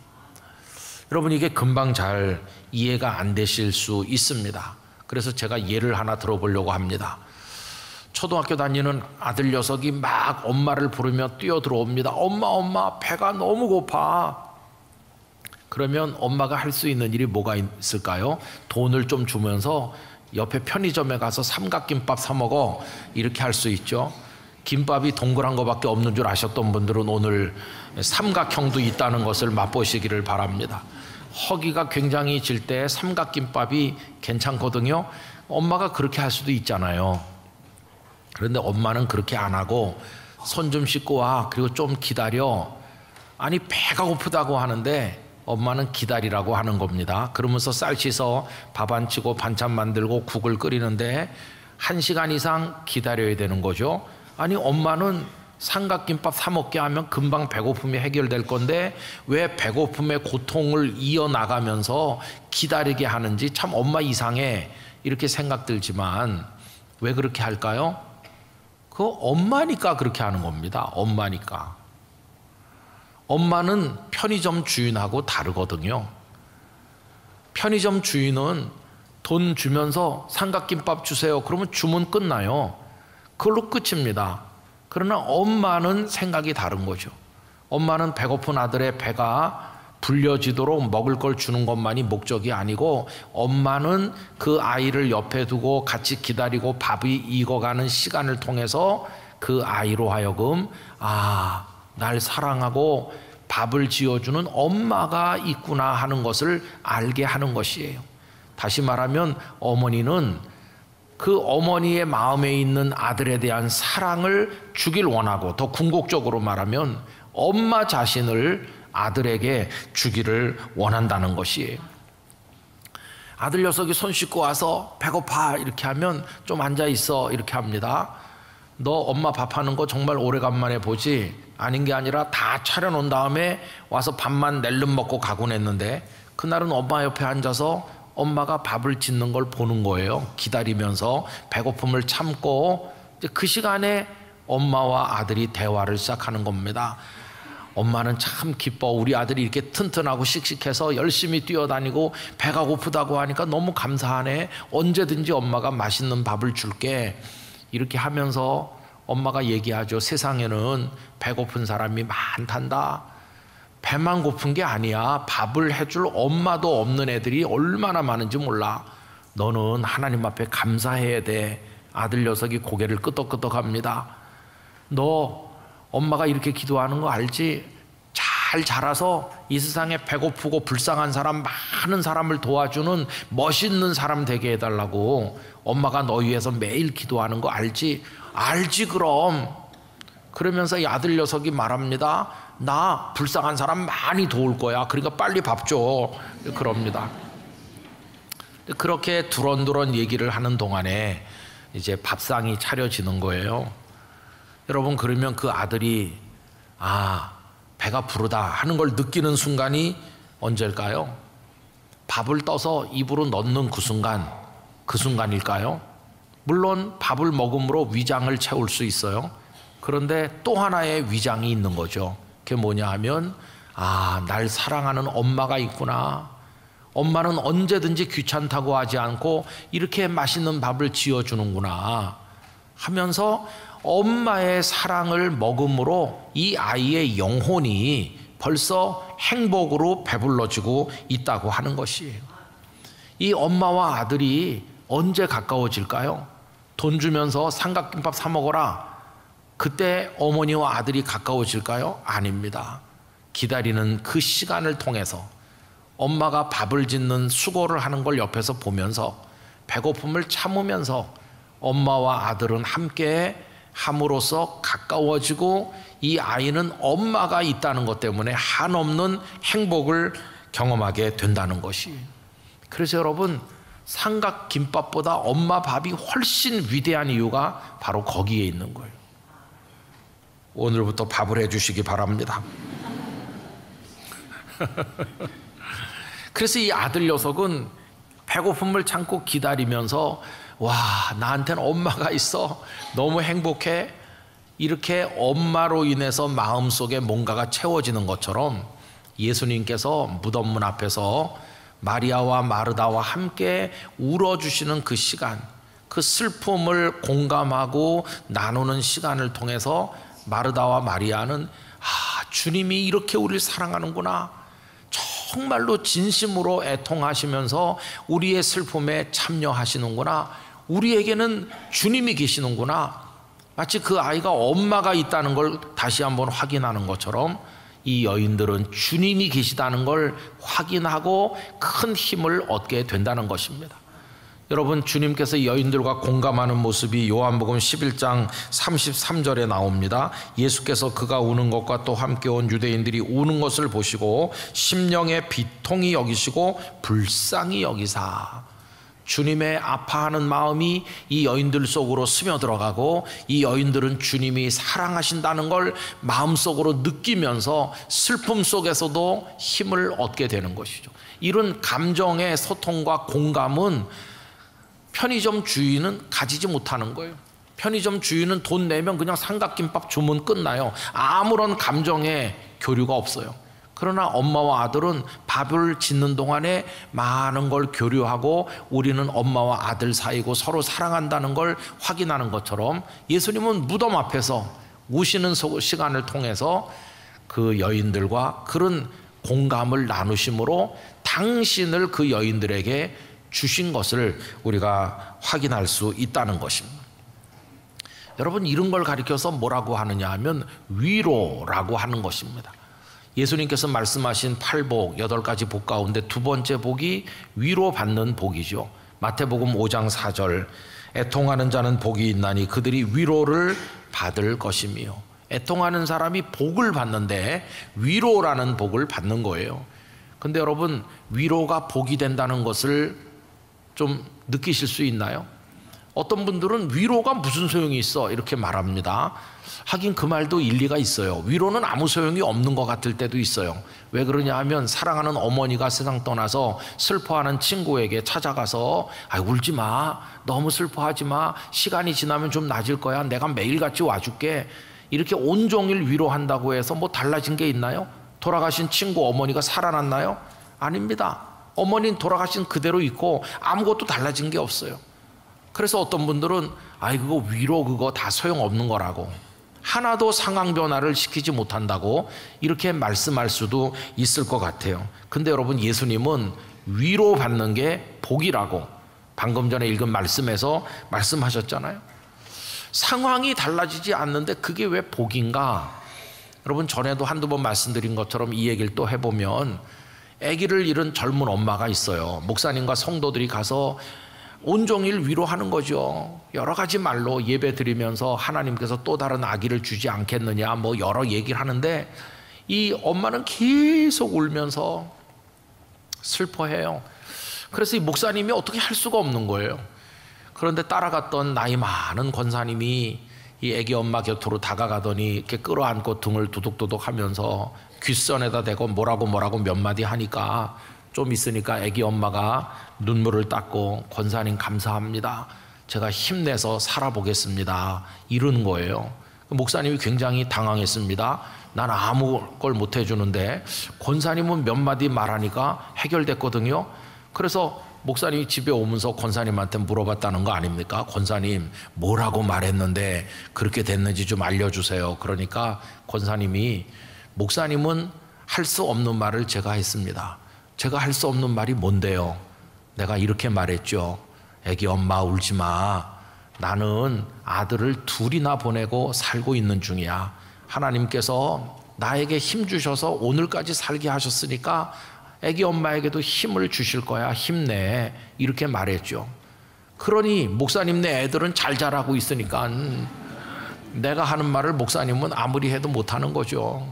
여러분, 이게 금방 잘 이해가 안 되실 수 있습니다. 그래서 제가 예를 하나 들어보려고 합니다. 초등학교 다니는 아들 녀석이 막 엄마를 부르며 뛰어들어옵니다. 엄마, 엄마, 배가 너무 고파. 그러면 엄마가 할 수 있는 일이 뭐가 있을까요? 돈을 좀 주면서 옆에 편의점에 가서 삼각김밥 사 먹어, 이렇게 할 수 있죠. 김밥이 동그란 거밖에 없는 줄 아셨던 분들은 오늘 삼각형도 있다는 것을 맛보시기를 바랍니다. 허기가 굉장히 질 때 삼각김밥이 괜찮거든요. 엄마가 그렇게 할 수도 있잖아요. 그런데 엄마는 그렇게 안 하고 손 좀 씻고 와, 그리고 좀 기다려. 아니, 배가 고프다고 하는데 엄마는 기다리라고 하는 겁니다. 그러면서 쌀 씻어 밥 안 치고 반찬 만들고 국을 끓이는데 1시간 이상 기다려야 되는 거죠. 아니, 엄마는 삼각김밥 사 먹게 하면 금방 배고픔이 해결될 건데 왜 배고픔의 고통을 이어나가면서 기다리게 하는지 참 엄마 이상해, 이렇게 생각 들지만 왜 그렇게 할까요? 그 엄마니까 그렇게 하는 겁니다. 엄마니까. 엄마는 편의점 주인하고 다르거든요. 편의점 주인은 돈 주면서 삼각김밥 주세요, 그러면 주문 끝나요. 그걸로 끝입니다. 그러나 엄마는 생각이 다른 거죠. 엄마는 배고픈 아들의 배가 불려지도록 먹을 걸 주는 것만이 목적이 아니고 엄마는 그 아이를 옆에 두고 같이 기다리고 밥이 익어가는 시간을 통해서 그 아이로 하여금 날 사랑하고 밥을 지어주는 엄마가 있구나 하는 것을 알게 하는 것이에요. 다시 말하면 어머니는 그 어머니의 마음에 있는 아들에 대한 사랑을 주길 원하고, 더 궁극적으로 말하면 엄마 자신을 아들에게 주기를 원한다는 것이에요. 아들 녀석이 손 씻고 와서 배고파 이렇게 하면 좀 앉아 있어 이렇게 합니다. 너 엄마 밥하는 거 정말 오래간만에 보지? 아닌 게 아니라 다 차려놓은 다음에 와서 밥만 낼름 먹고 가곤 했는데 그날은 엄마 옆에 앉아서 엄마가 밥을 짓는 걸 보는 거예요. 기다리면서 배고픔을 참고 이제 그 시간에 엄마와 아들이 대화를 시작하는 겁니다. 엄마는 참 기뻐. 우리 아들이 이렇게 튼튼하고 씩씩해서 열심히 뛰어다니고 배가 고프다고 하니까 너무 감사하네. 언제든지 엄마가 맛있는 밥을 줄게. 이렇게 하면서 엄마가 얘기하죠. 세상에는 배고픈 사람이 많단다. 배만 고픈 게 아니야. 밥을 해줄 엄마도 없는 애들이 얼마나 많은지 몰라. 너는 하나님 앞에 감사해야 돼. 아들 녀석이 고개를 끄덕끄덕합니다. 너 엄마가 이렇게 기도하는 거 알지? 잘 자라서 이 세상에 배고프고 불쌍한 사람, 많은 사람을 도와주는 멋있는 사람 되게 해달라고 엄마가 너 위해서 매일 기도하는 거 알지? 알지 그럼. 그러면서 이 아들 녀석이 말합니다. 나 불쌍한 사람 많이 도울 거야. 그러니까 빨리 밥 줘. 그럽니다. 그렇게 두런두런 얘기를 하는 동안에 이제 밥상이 차려지는 거예요. 여러분, 그러면 그 아들이 배가 부르다 하는 걸 느끼는 순간이 언제일까요? 밥을 떠서 입으로 넣는 그 순간일까요? 물론 밥을 먹음으로 위장을 채울 수 있어요. 그런데 또 하나의 위장이 있는 거죠. 그게 뭐냐 하면 날 사랑하는 엄마가 있구나. 엄마는 언제든지 귀찮다고 하지 않고 이렇게 맛있는 밥을 지어주는구나 하면서 엄마의 사랑을 먹음으로 이 아이의 영혼이 벌써 행복으로 배불러지고 있다고 하는 것이에요. 이 엄마와 아들이 언제 가까워질까요? 돈 주면서 삼각김밥 사 먹어라. 그때 어머니와 아들이 가까워질까요? 아닙니다. 기다리는 그 시간을 통해서 엄마가 밥을 짓는 수고를 하는 걸 옆에서 보면서 배고픔을 참으면서 엄마와 아들은 함께 함으로써 가까워지고 이 아이는 엄마가 있다는 것 때문에 한없는 행복을 경험하게 된다는 것이. 그래서 여러분, 삼각김밥보다 엄마 밥이 훨씬 위대한 이유가 바로 거기에 있는 거예요. 오늘부터 밥을 해주시기 바랍니다. 그래서 이 아들 녀석은 배고픔을 참고 기다리면서 와, 나한테는 엄마가 있어, 너무 행복해, 이렇게 엄마로 인해서 마음속에 뭔가가 채워지는 것처럼 예수님께서 무덤문 앞에서 마리아와 마르다와 함께 울어주시는 그 시간, 그 슬픔을 공감하고 나누는 시간을 통해서 마르다와 마리아는 주님이 이렇게 우리를 사랑하는구나, 정말로 진심으로 애통하시면서 우리의 슬픔에 참여하시는구나, 우리에게는 주님이 계시는구나, 마치 그 아이가 엄마가 있다는 걸 다시 한번 확인하는 것처럼 이 여인들은 주님이 계시다는 걸 확인하고 큰 힘을 얻게 된다는 것입니다. 여러분, 주님께서 여인들과 공감하는 모습이 요한복음 11장 33절에 나옵니다. 예수께서 그가 우는 것과 또 함께 온 유대인들이 우는 것을 보시고 심령의 비통히 여기시고 불쌍히 여기사. 주님의 아파하는 마음이 이 여인들 속으로 스며들어가고 이 여인들은 주님이 사랑하신다는 걸 마음속으로 느끼면서 슬픔 속에서도 힘을 얻게 되는 것이죠. 이런 감정의 소통과 공감은 편의점 주인은 가지지 못하는 거예요. 편의점 주인은 돈 내면 그냥 삼각김밥 주문 끝나요. 아무런 감정의 교류가 없어요. 그러나 엄마와 아들은 밥을 짓는 동안에 많은 걸 교류하고 우리는 엄마와 아들 사이고 서로 사랑한다는 걸 확인하는 것처럼 예수님은 무덤 앞에서 우시는 시간을 통해서 그 여인들과 그런 공감을 나누심으로 당신을 그 여인들에게 주신 것을 우리가 확인할 수 있다는 것입니다. 여러분, 이런 걸 가리켜서 뭐라고 하느냐 하면 위로라고 하는 것입니다. 예수님께서 말씀하신 8복, 8가지 복 가운데 두 번째 복이 위로받는 복이죠. 마태복음 5장 4절, 애통하는 자는 복이 있나니 그들이 위로를 받을 것이며. 애통하는 사람이 복을 받는데 위로라는 복을 받는 거예요. 근데 여러분, 위로가 복이 된다는 것을 좀 느끼실 수 있나요? 어떤 분들은 위로가 무슨 소용이 있어 이렇게 말합니다. 하긴 그 말도 일리가 있어요. 위로는 아무 소용이 없는 것 같을 때도 있어요. 왜 그러냐 하면 사랑하는 어머니가 세상 떠나서 슬퍼하는 친구에게 찾아가서 울지 마, 너무 슬퍼하지 마, 시간이 지나면 좀 나아질 거야, 내가 매일같이 와줄게, 이렇게 온종일 위로한다고 해서 뭐 달라진 게 있나요? 돌아가신 친구 어머니가 살아났나요? 아닙니다. 어머니는 돌아가신 그대로 있고 아무것도 달라진 게 없어요. 그래서 어떤 분들은 그거 위로 그거 다 소용없는 거라고, 하나도 상황 변화를 시키지 못한다고 이렇게 말씀할 수도 있을 것 같아요. 근데 여러분, 예수님은 위로받는 게 복이라고 방금 전에 읽은 말씀에서 말씀하셨잖아요. 상황이 달라지지 않는데 그게 왜 복인가? 여러분, 전에도 한두 번 말씀드린 것처럼 이 얘기를 또 해보면 아기를 잃은 젊은 엄마가 있어요. 목사님과 성도들이 가서 온종일 위로하는 거죠. 여러 가지 말로 예배 드리면서 하나님께서 또 다른 아기를 주지 않겠느냐 뭐 여러 얘기를 하는데 이 엄마는 계속 울면서 슬퍼해요. 그래서 이 목사님이 어떻게 할 수가 없는 거예요. 그런데 따라갔던 나이 많은 권사님이 이 아기 엄마 곁으로 다가가더니 이렇게 끌어안고 등을 두둑두둑 하면서 귓선에다 대고 뭐라고 몇 마디 하니까 좀 있으니까 아기 엄마가 눈물을 닦고 권사님 감사합니다, 제가 힘내서 살아보겠습니다, 이런 거예요. 목사님이 굉장히 당황했습니다. 난 아무 걸 못 해주는데 권사님은 몇 마디 말하니까 해결됐거든요. 그래서 목사님이 집에 오면서 권사님한테 물어봤다는 거 아닙니까? 권사님 뭐라고 말했는데 그렇게 됐는지 좀 알려주세요. 그러니까 권사님이 목사님은 할 수 없는 말을 제가 했습니다. 제가 할 수 없는 말이 뭔데요? 내가 이렇게 말했죠. 애기 엄마 울지 마. 나는 아들을 둘이나 보내고 살고 있는 중이야. 하나님께서 나에게 힘 주셔서 오늘까지 살게 하셨으니까 애기 엄마에게도 힘을 주실 거야. 힘내. 이렇게 말했죠. 그러니 목사님네 애들은 잘 자라고 있으니까 내가 하는 말을 목사님은 아무리 해도 못하는 거죠.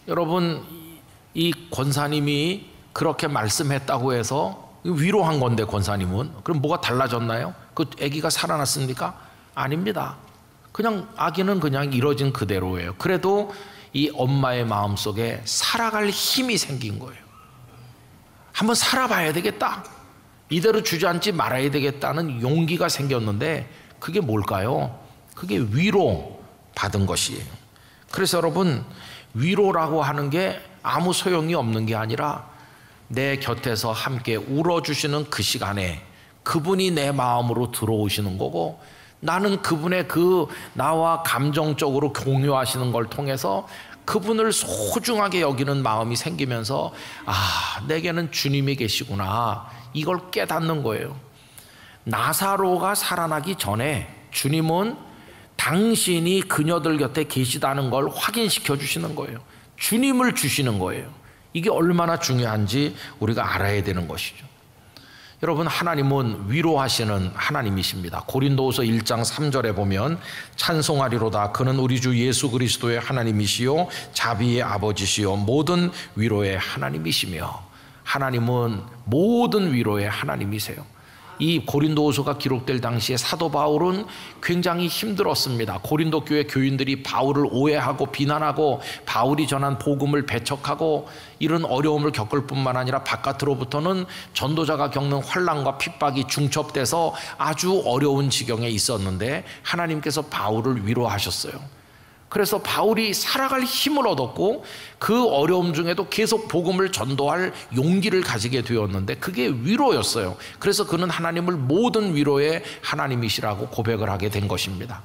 여러분, 이 권사님이 그렇게 말씀했다고 해서 위로한 건데 권사님은 그럼 뭐가 달라졌나요? 그 아기가 살아났습니까? 아닙니다. 그냥 아기는 그냥 이뤄진 그대로예요. 그래도 이 엄마의 마음속에 살아갈 힘이 생긴 거예요. 한번 살아봐야 되겠다. 이대로 주저앉지 말아야 되겠다는 용기가 생겼는데 그게 뭘까요? 그게 위로 받은 것이에요. 그래서 여러분, 위로라고 하는 게 아무 소용이 없는 게 아니라 내 곁에서 함께 울어주시는 그 시간에 그분이 내 마음으로 들어오시는 거고, 나는 그분의 그 나와 감정적으로 공유하시는 걸 통해서 그분을 소중하게 여기는 마음이 생기면서 아, 내게는 주님이 계시구나, 이걸 깨닫는 거예요. 나사로가 살아나기 전에 주님은 당신이 그녀들 곁에 계시다는 걸 확인시켜 주시는 거예요. 주님을 주시는 거예요. 이게 얼마나 중요한지 우리가 알아야 되는 것이죠. 여러분, 하나님은 위로하시는 하나님이십니다. 고린도후서 1장 3절에 보면 찬송하리로다 그는 우리 주 예수 그리스도의 하나님이시요 자비의 아버지시요 모든 위로의 하나님이시며, 하나님은 모든 위로의 하나님이세요. 이 고린도후서가 기록될 당시에 사도 바울은 굉장히 힘들었습니다. 고린도 교회 교인들이 바울을 오해하고 비난하고 바울이 전한 복음을 배척하고 이런 어려움을 겪을 뿐만 아니라 바깥으로부터는 전도자가 겪는 환난과 핍박이 중첩돼서 아주 어려운 지경에 있었는데 하나님께서 바울을 위로하셨어요. 그래서 바울이 살아갈 힘을 얻었고 그 어려움 중에도 계속 복음을 전도할 용기를 가지게 되었는데 그게 위로였어요. 그래서 그는 하나님을 모든 위로의 하나님이시라고 고백을 하게 된 것입니다.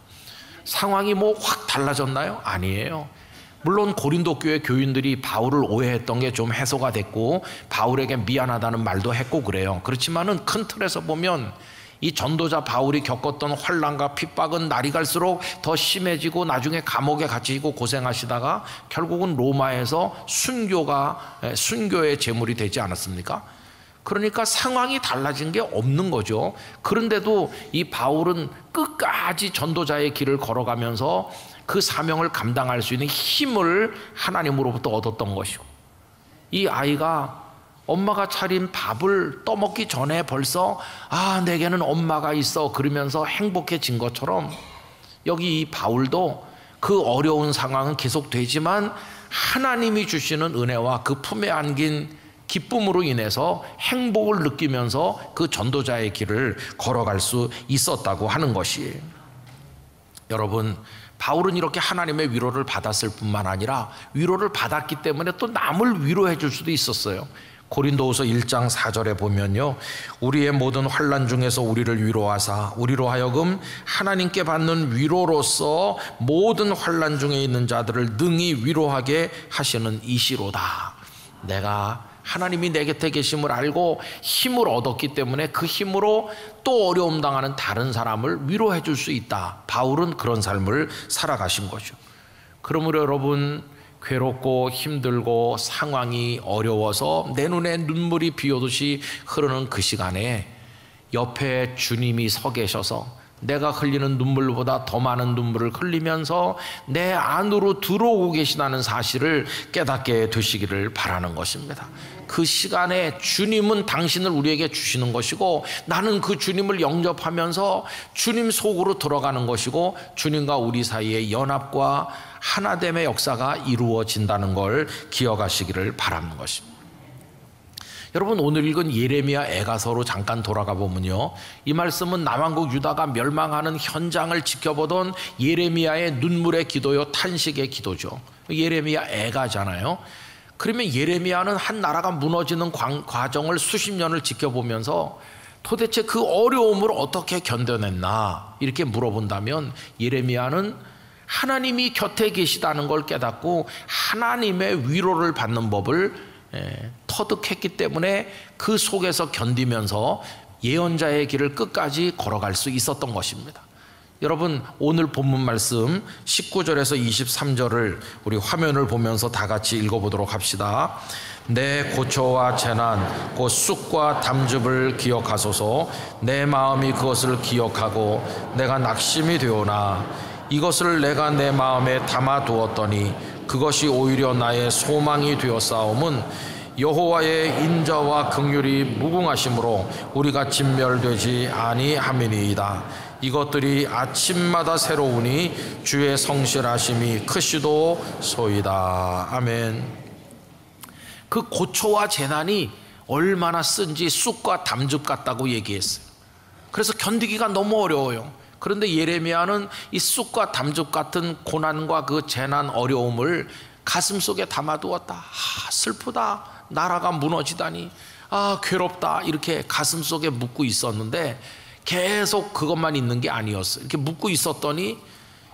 상황이 뭐 확 달라졌나요? 아니에요. 물론 고린도 교회 교인들이 바울을 오해했던 게 좀 해소가 됐고 바울에게 미안하다는 말도 했고 그래요. 그렇지만은 큰 틀에서 보면 이 전도자 바울이 겪었던 환난과 핍박은 날이 갈수록 더 심해지고 나중에 감옥에 갇히고 고생하시다가 결국은 로마에서 순교의 제물이 되지 않았습니까? 그러니까 상황이 달라진 게 없는 거죠. 그런데도 이 바울은 끝까지 전도자의 길을 걸어가면서 그 사명을 감당할 수 있는 힘을 하나님으로부터 얻었던 것이고, 이 아이가 엄마가 차린 밥을 떠먹기 전에 벌써 아, 내게는 엄마가 있어 그러면서 행복해진 것처럼 여기 이 바울도 그 어려운 상황은 계속되지만 하나님이 주시는 은혜와 그 품에 안긴 기쁨으로 인해서 행복을 느끼면서 그 전도자의 길을 걸어갈 수 있었다고 하는 것이에요. 여러분, 바울은 이렇게 하나님의 위로를 받았을 뿐만 아니라 위로를 받았기 때문에 또 남을 위로해 줄 수도 있었어요. 고린도후서 1장 4절에 보면요, 우리의 모든 환난 중에서 우리를 위로하사 우리로 하여금 하나님께 받는 위로로서 모든 환난 중에 있는 자들을 능히 위로하게 하시는 이시로다. 내가 하나님이 내 곁에 계심을 알고 힘을 얻었기 때문에 그 힘으로 또 어려움 당하는 다른 사람을 위로해 줄 수 있다. 바울은 그런 삶을 살아가신 거죠. 그러므로 여러분, 괴롭고 힘들고 상황이 어려워서 내 눈에 눈물이 비오듯이 흐르는 그 시간에 옆에 주님이 서 계셔서 내가 흘리는 눈물보다 더 많은 눈물을 흘리면서 내 안으로 들어오고 계시다는 사실을 깨닫게 되시기를 바라는 것입니다. 그 시간에 주님은 당신을 우리에게 주시는 것이고 나는 그 주님을 영접하면서 주님 속으로 들어가는 것이고 주님과 우리 사이의 연합과 하나됨의 역사가 이루어진다는 걸 기억하시기를 바라는 것입니다. 여러분, 오늘 읽은 예레미야 애가서로 잠깐 돌아가 보면요, 이 말씀은 남왕국 유다가 멸망하는 현장을 지켜보던 예레미야의 눈물의 기도요, 탄식의 기도죠. 예레미야 애가잖아요. 그러면 예레미야는 한 나라가 무너지는 과정을 수십 년을 지켜보면서 도대체 그 어려움을 어떻게 견뎌냈나 이렇게 물어본다면 예레미야는 하나님이 곁에 계시다는 걸 깨닫고 하나님의 위로를 받는 법을 터득했기 때문에 그 속에서 견디면서 예언자의 길을 끝까지 걸어갈 수 있었던 것입니다. 여러분, 오늘 본문 말씀 19절에서 23절을 우리 화면을 보면서 다 같이 읽어보도록 합시다. 내 고초와 재난 곧 쑥과 담즙을 기억하소서. 내 마음이 그것을 기억하고 내가 낙심이 되오나 이것을 내가 내 마음에 담아두었더니 그것이 오히려 나의 소망이 되었사옴은 여호와의 인자와 긍휼이 무궁하심으로 우리가 진멸되지 아니함이니이다. 이것들이 아침마다 새로우니 주의 성실하심이 크시도 소이다. 아멘. 그 고초와 재난이 얼마나 쓴지 쑥과 담즙 같다고 얘기했어요. 그래서 견디기가 너무 어려워요. 그런데 예레미야는 이 쑥과 담즙 같은 고난과 그 재난 어려움을 가슴속에 담아두었다. 슬프다. 나라가 무너지다니. 괴롭다. 이렇게 가슴속에 묻고 있었는데 계속 그것만 있는 게 아니었어요. 이렇게 묻고 있었더니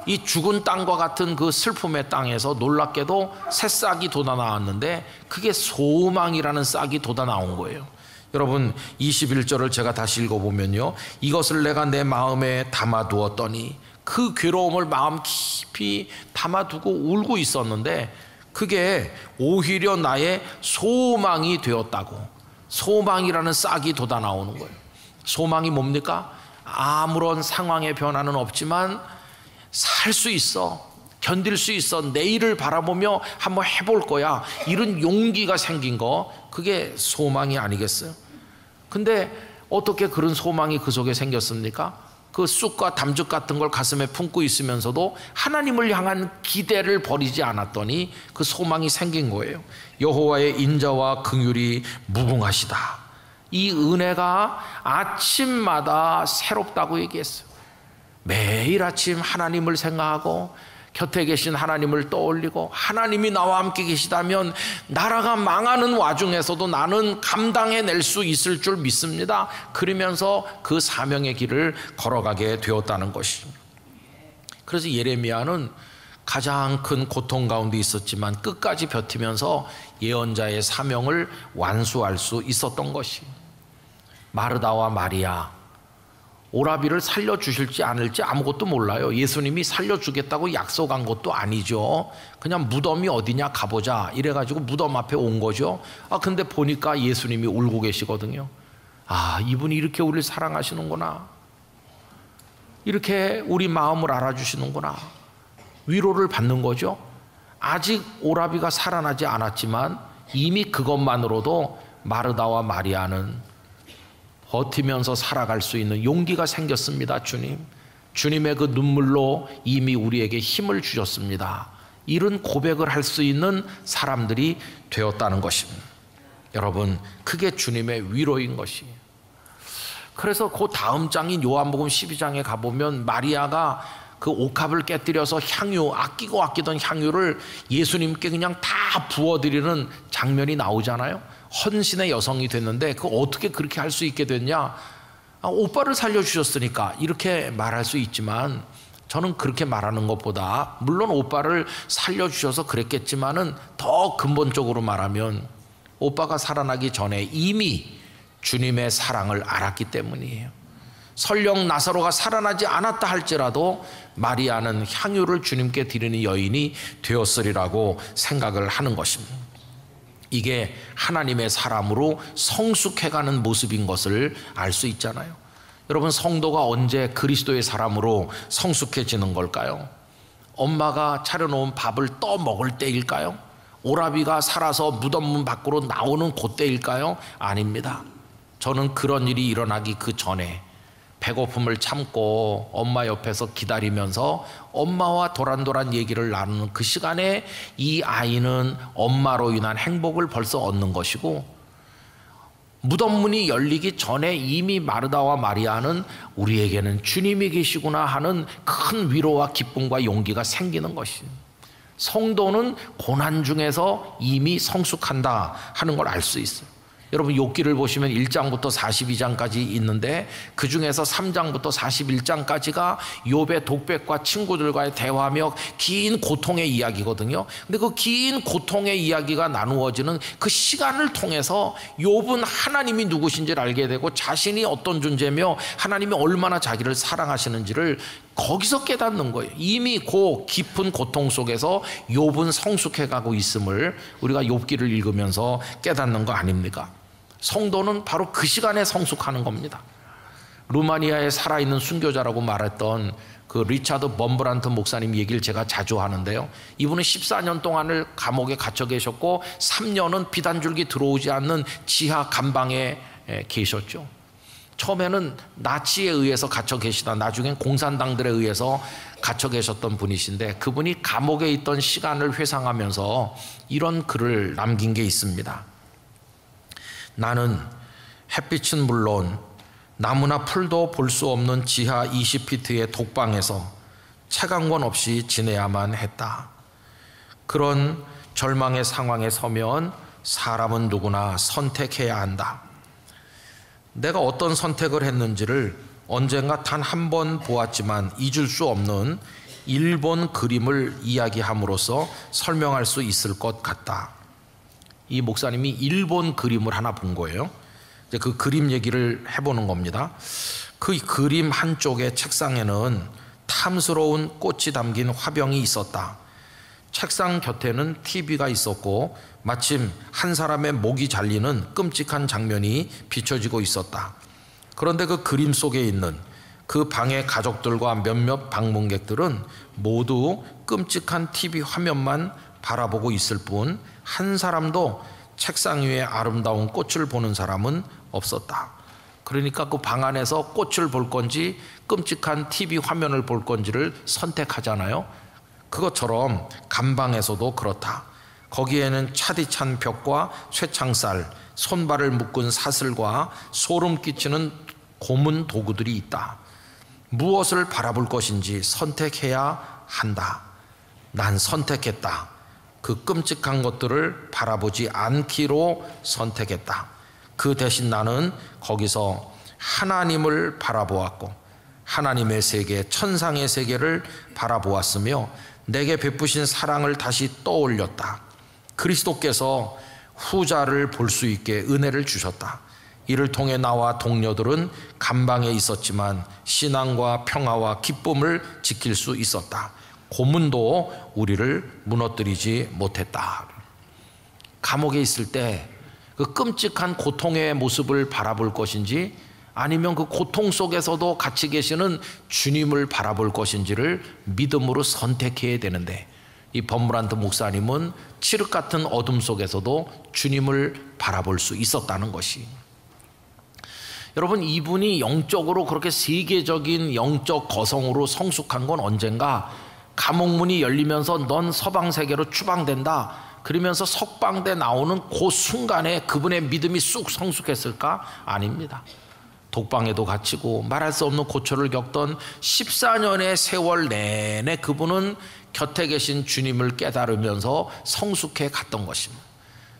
이 죽은 땅과 같은 그 슬픔의 땅에서 놀랍게도 새싹이 돋아나왔는데 그게 소망이라는 싹이 돋아나온 거예요. 여러분, 21절을 제가 다시 읽어보면요, 이것을 내가 내 마음에 담아두었더니, 그 괴로움을 마음 깊이 담아두고 울고 있었는데 그게 오히려 나의 소망이 되었다고. 소망이라는 싹이 돋아나오는 거예요. 소망이 뭡니까? 아무런 상황의 변화는 없지만 살 수 있어, 견딜 수 있어, 내일을 바라보며 한번 해볼 거야, 이런 용기가 생긴 거, 그게 소망이 아니겠어요? 근데 어떻게 그런 소망이 그 속에 생겼습니까? 그 쑥과 담즙 같은 걸 가슴에 품고 있으면서도 하나님을 향한 기대를 버리지 않았더니 그 소망이 생긴 거예요. 여호와의 인자와 긍휼이 무궁하시다. 이 은혜가 아침마다 새롭다고 얘기했어요. 매일 아침 하나님을 생각하고 곁에 계신 하나님을 떠올리고 하나님이 나와 함께 계시다면 나라가 망하는 와중에서도 나는 감당해낼 수 있을 줄 믿습니다. 그러면서 그 사명의 길을 걸어가게 되었다는 것입니다. 그래서 예레미야는 가장 큰 고통 가운데 있었지만 끝까지 버티면서 예언자의 사명을 완수할 수 있었던 것입니다. 마르다와 마리아, 오라비를 살려주실지 않을지 아무것도 몰라요. 예수님이 살려주겠다고 약속한 것도 아니죠. 그냥 무덤이 어디냐 가보자 이래가지고 무덤 앞에 온 거죠. 근데 보니까 예수님이 울고 계시거든요. 이분이 이렇게 우리를 사랑하시는구나, 이렇게 우리 마음을 알아주시는구나, 위로를 받는 거죠. 아직 오라비가 살아나지 않았지만 이미 그것만으로도 마르다와 마리아는 버티면서 살아갈 수 있는 용기가 생겼습니다. 주님의 그 눈물로 이미 우리에게 힘을 주셨습니다. 이런 고백을 할 수 있는 사람들이 되었다는 것입니다. 여러분, 그게 주님의 위로인 것이에요. 그래서 그 다음 장인 요한복음 12장에 가보면 마리아가 그 옥합을 깨뜨려서 향유, 아끼던 향유를 예수님께 그냥 다 부어드리는 장면이 나오잖아요. 헌신의 여성이 됐는데 그 어떻게 그렇게 할 수 있게 됐냐? 오빠를 살려주셨으니까 이렇게 말할 수 있지만 저는 그렇게 말하는 것보다, 물론 오빠를 살려주셔서 그랬겠지만은 더 근본적으로 말하면 오빠가 살아나기 전에 이미 주님의 사랑을 알았기 때문이에요. 설령 나사로가 살아나지 않았다 할지라도 마리아는 향유를 주님께 드리는 여인이 되었으리라고 생각을 하는 것입니다. 이게 하나님의 사람으로 성숙해가는 모습인 것을 알 수 있잖아요. 여러분, 성도가 언제 그리스도의 사람으로 성숙해지는 걸까요? 엄마가 차려놓은 밥을 떠 먹을 때일까요? 오라비가 살아서 무덤문 밖으로 나오는 그때일까요? 아닙니다. 저는 그런 일이 일어나기 그 전에 배고픔을 참고 엄마 옆에서 기다리면서 엄마와 도란도란 얘기를 나누는 그 시간에 이 아이는 엄마로 인한 행복을 벌써 얻는 것이고, 무덤문이 열리기 전에 이미 마르다와 마리아는 우리에게는 주님이 계시구나 하는 큰 위로와 기쁨과 용기가 생기는 것입니다. 성도는 고난 중에서 이미 성숙한다 하는 걸 알 수 있어요. 여러분 욥기를 보시면 1장부터 42장까지 있는데 그 중에서 3장부터 41장까지가 욥의 독백과 친구들과의 대화며 긴 고통의 이야기거든요. 근데 그 긴 고통의 이야기가 나누어지는 그 시간을 통해서 욥은 하나님이 누구신지를 알게 되고 자신이 어떤 존재며 하나님이 얼마나 자기를 사랑하시는지를 거기서 깨닫는 거예요. 이미 그 깊은 고통 속에서 욥은 성숙해가고 있음을 우리가 욥기를 읽으면서 깨닫는 거 아닙니까? 성도는 바로 그 시간에 성숙하는 겁니다. 루마니아에 살아있는 순교자라고 말했던 그 리차드 범브란트 목사님 얘기를 제가 자주 하는데요. 이분은 14년 동안을 감옥에 갇혀 계셨고 3년은 빛 한 줄기 들어오지 않는 지하 감방에 계셨죠. 처음에는 나치에 의해서 갇혀 계시다 나중엔 공산당들에 의해서 갇혀 계셨던 분이신데 그분이 감옥에 있던 시간을 회상하면서 이런 글을 남긴 게 있습니다. 나는 햇빛은 물론 나무나 풀도 볼 수 없는 지하 20피트의 독방에서 책 한 권 없이 지내야만 했다. 그런 절망의 상황에 서면 사람은 누구나 선택해야 한다. 내가 어떤 선택을 했는지를 언젠가 단 한 번 보았지만 잊을 수 없는 일본 그림을 이야기함으로써 설명할 수 있을 것 같다. 이 목사님이 일본 그림을 하나 본 거예요. 이제 그 그림 얘기를 해보는 겁니다. 그 그림 한쪽의 책상에는 탐스러운 꽃이 담긴 화병이 있었다. 책상 곁에는 TV가 있었고 마침 한 사람의 목이 잘리는 끔찍한 장면이 비춰지고 있었다. 그런데 그 그림 속에 있는 그 방의 가족들과 몇몇 방문객들은 모두 끔찍한 TV 화면만 바라보고 있을 뿐 한 사람도 책상 위에 아름다운 꽃을 보는 사람은 없었다. 그러니까 그 방 안에서 꽃을 볼 건지 끔찍한 TV 화면을 볼 건지를 선택하잖아요. 그것처럼 감방에서도 그렇다. 거기에는 차디찬 벽과 쇠창살, 손발을 묶은 사슬과 소름 끼치는 고문 도구들이 있다. 무엇을 바라볼 것인지 선택해야 한다. 난 선택했다. 그 끔찍한 것들을 바라보지 않기로 선택했다. 그 대신 나는 거기서 하나님을 바라보았고 하나님의 세계, 천상의 세계를 바라보았으며 내게 베푸신 사랑을 다시 떠올렸다. 그리스도께서 후자를 볼 수 있게 은혜를 주셨다. 이를 통해 나와 동료들은 감방에 있었지만 신앙과 평화와 기쁨을 지킬 수 있었다. 고문도 우리를 무너뜨리지 못했다. 감옥에 있을 때 그 끔찍한 고통의 모습을 바라볼 것인지 아니면 그 고통 속에서도 같이 계시는 주님을 바라볼 것인지를 믿음으로 선택해야 되는데 이 범브란트 목사님은 칠흑 같은 어둠 속에서도 주님을 바라볼 수 있었다는 것이, 여러분 이분이 영적으로 그렇게 세계적인 영적 거성으로 성숙한 건 언젠가 감옥문이 열리면서 넌 서방 세계로 추방된다 그러면서 석방돼 나오는 그 순간에 그분의 믿음이 쑥 성숙했을까? 아닙니다. 독방에도 갇히고 말할 수 없는 고초를 겪던 14년의 세월 내내 그분은 곁에 계신 주님을 깨달으면서 성숙해 갔던 것입니다.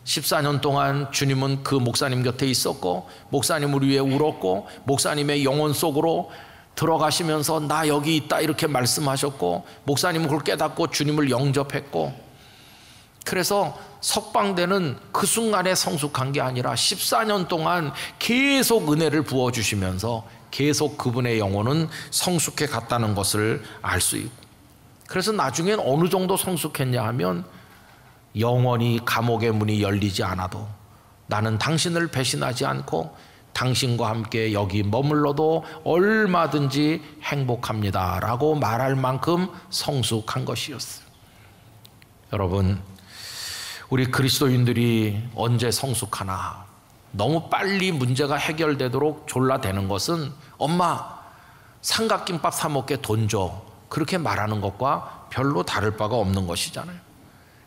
14년 동안 주님은 그 목사님 곁에 있었고 목사님을 위해 울었고 목사님의 영혼 속으로 들어가시면서 나 여기 있다 이렇게 말씀하셨고 목사님은 그걸 깨닫고 주님을 영접했고, 그래서 석방되는 그 순간에 성숙한 게 아니라 14년 동안 계속 은혜를 부어주시면서 계속 그분의 영혼은 성숙해 갔다는 것을 알 수 있고, 그래서 나중엔 어느 정도 성숙했냐 하면 영원히 감옥의 문이 열리지 않아도 나는 당신을 배신하지 않고 당신과 함께 여기 머물러도 얼마든지 행복합니다 라고 말할 만큼 성숙한 것이었어요. 여러분, 우리 그리스도인들이 언제 성숙하나? 너무 빨리 문제가 해결되도록 졸라대는 것은 엄마 삼각김밥 사 먹게 돈 줘 그렇게 말하는 것과 별로 다를 바가 없는 것이잖아요.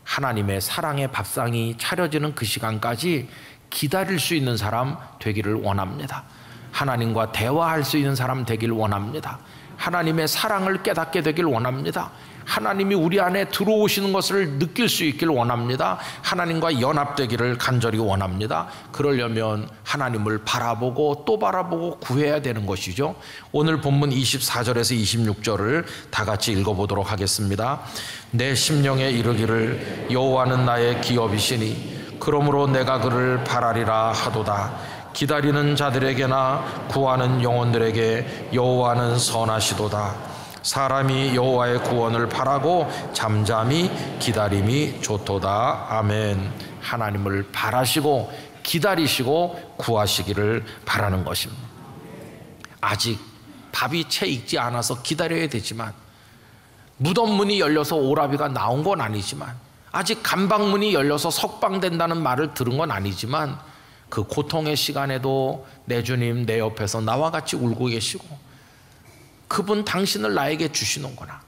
하나님의 사랑의 밥상이 차려지는 그 시간까지 기다릴 수 있는 사람 되기를 원합니다. 하나님과 대화할 수 있는 사람 되길 원합니다. 하나님의 사랑을 깨닫게 되길 원합니다. 하나님이 우리 안에 들어오시는 것을 느낄 수 있길 원합니다. 하나님과 연합되기를 간절히 원합니다. 그러려면 하나님을 바라보고 또 바라보고 구해야 되는 것이죠. 오늘 본문 24절에서 26절을 다 같이 읽어보도록 하겠습니다. 내 심령에 이르기를 여호와는 나의 기업이시니 그러므로 내가 그를 바라리라 하도다. 기다리는 자들에게나 구하는 영혼들에게 여호와는 선하시도다. 사람이 여호와의 구원을 바라고 잠잠히 기다림이 좋도다. 아멘. 하나님을 바라시고 기다리시고 구하시기를 바라는 것입니다. 아직 밥이 채 익지 않아서 기다려야 되지만, 무덤 문이 열려서 오라비가 나온 건 아니지만, 아직 감방문이 열려서 석방된다는 말을 들은 건 아니지만, 그 고통의 시간에도 내 주님 내 옆에서 나와 같이 울고 계시고 그분 당신을 나에게 주시는구나.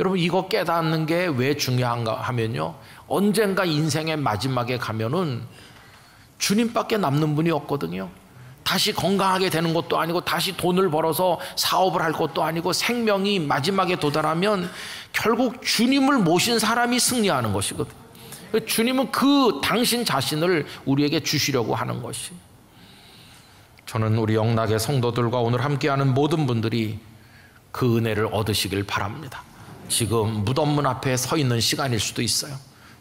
여러분, 이거 깨닫는 게 왜 중요한가 하면요, 언젠가 인생의 마지막에 가면은 주님밖에 남는 분이 없거든요. 다시 건강하게 되는 것도 아니고 다시 돈을 벌어서 사업을 할 것도 아니고, 생명이 마지막에 도달하면 결국 주님을 모신 사람이 승리하는 것이거든요. 주님은 그 당신 자신을 우리에게 주시려고 하는 것이. 저는 우리 영락의 성도들과 오늘 함께하는 모든 분들이 그 은혜를 얻으시길 바랍니다. 지금 무덤문 앞에 서 있는 시간일 수도 있어요.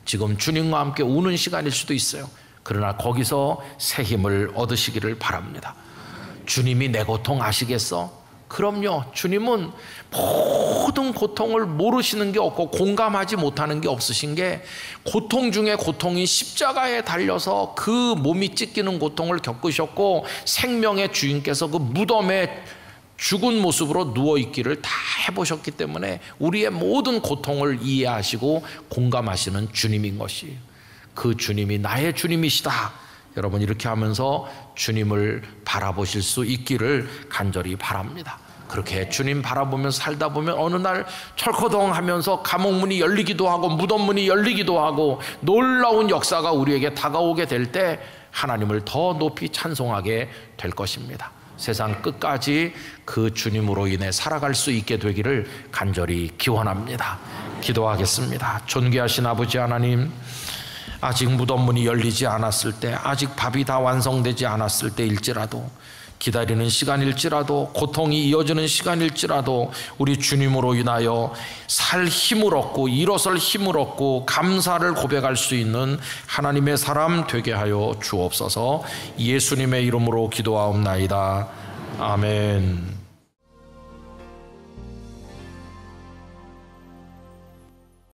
지금 주님과 함께 우는 시간일 수도 있어요. 그러나 거기서 새 힘을 얻으시기를 바랍니다. 주님이 내 고통 아시겠어? 그럼요. 주님은 모든 고통을 모르시는 게 없고 공감하지 못하는 게 없으신 게, 고통 중에 고통이 십자가에 달려서 그 몸이 찢기는 고통을 겪으셨고, 생명의 주인께서 그 무덤에 죽은 모습으로 누워있기를 다 해보셨기 때문에 우리의 모든 고통을 이해하시고 공감하시는 주님인 것이에요. 그 주님이 나의 주님이시다. 여러분, 이렇게 하면서 주님을 바라보실 수 있기를 간절히 바랍니다. 그렇게 주님 바라보면서 살다 보면 어느 날 철커덩 하면서 감옥문이 열리기도 하고 무덤문이 열리기도 하고 놀라운 역사가 우리에게 다가오게 될 때 하나님을 더 높이 찬송하게 될 것입니다. 세상 끝까지 그 주님으로 인해 살아갈 수 있게 되기를 간절히 기원합니다. 기도하겠습니다. 존귀하신 아버지 하나님, 아직 무덤문이 열리지 않았을 때, 아직 밥이 다 완성되지 않았을 때일지라도, 기다리는 시간일지라도, 고통이 이어지는 시간일지라도 우리 주님으로 인하여 살 힘을 얻고 일어설 힘을 얻고 감사를 고백할 수 있는 하나님의 사람 되게 하여 주옵소서. 예수님의 이름으로 기도하옵나이다. 아멘.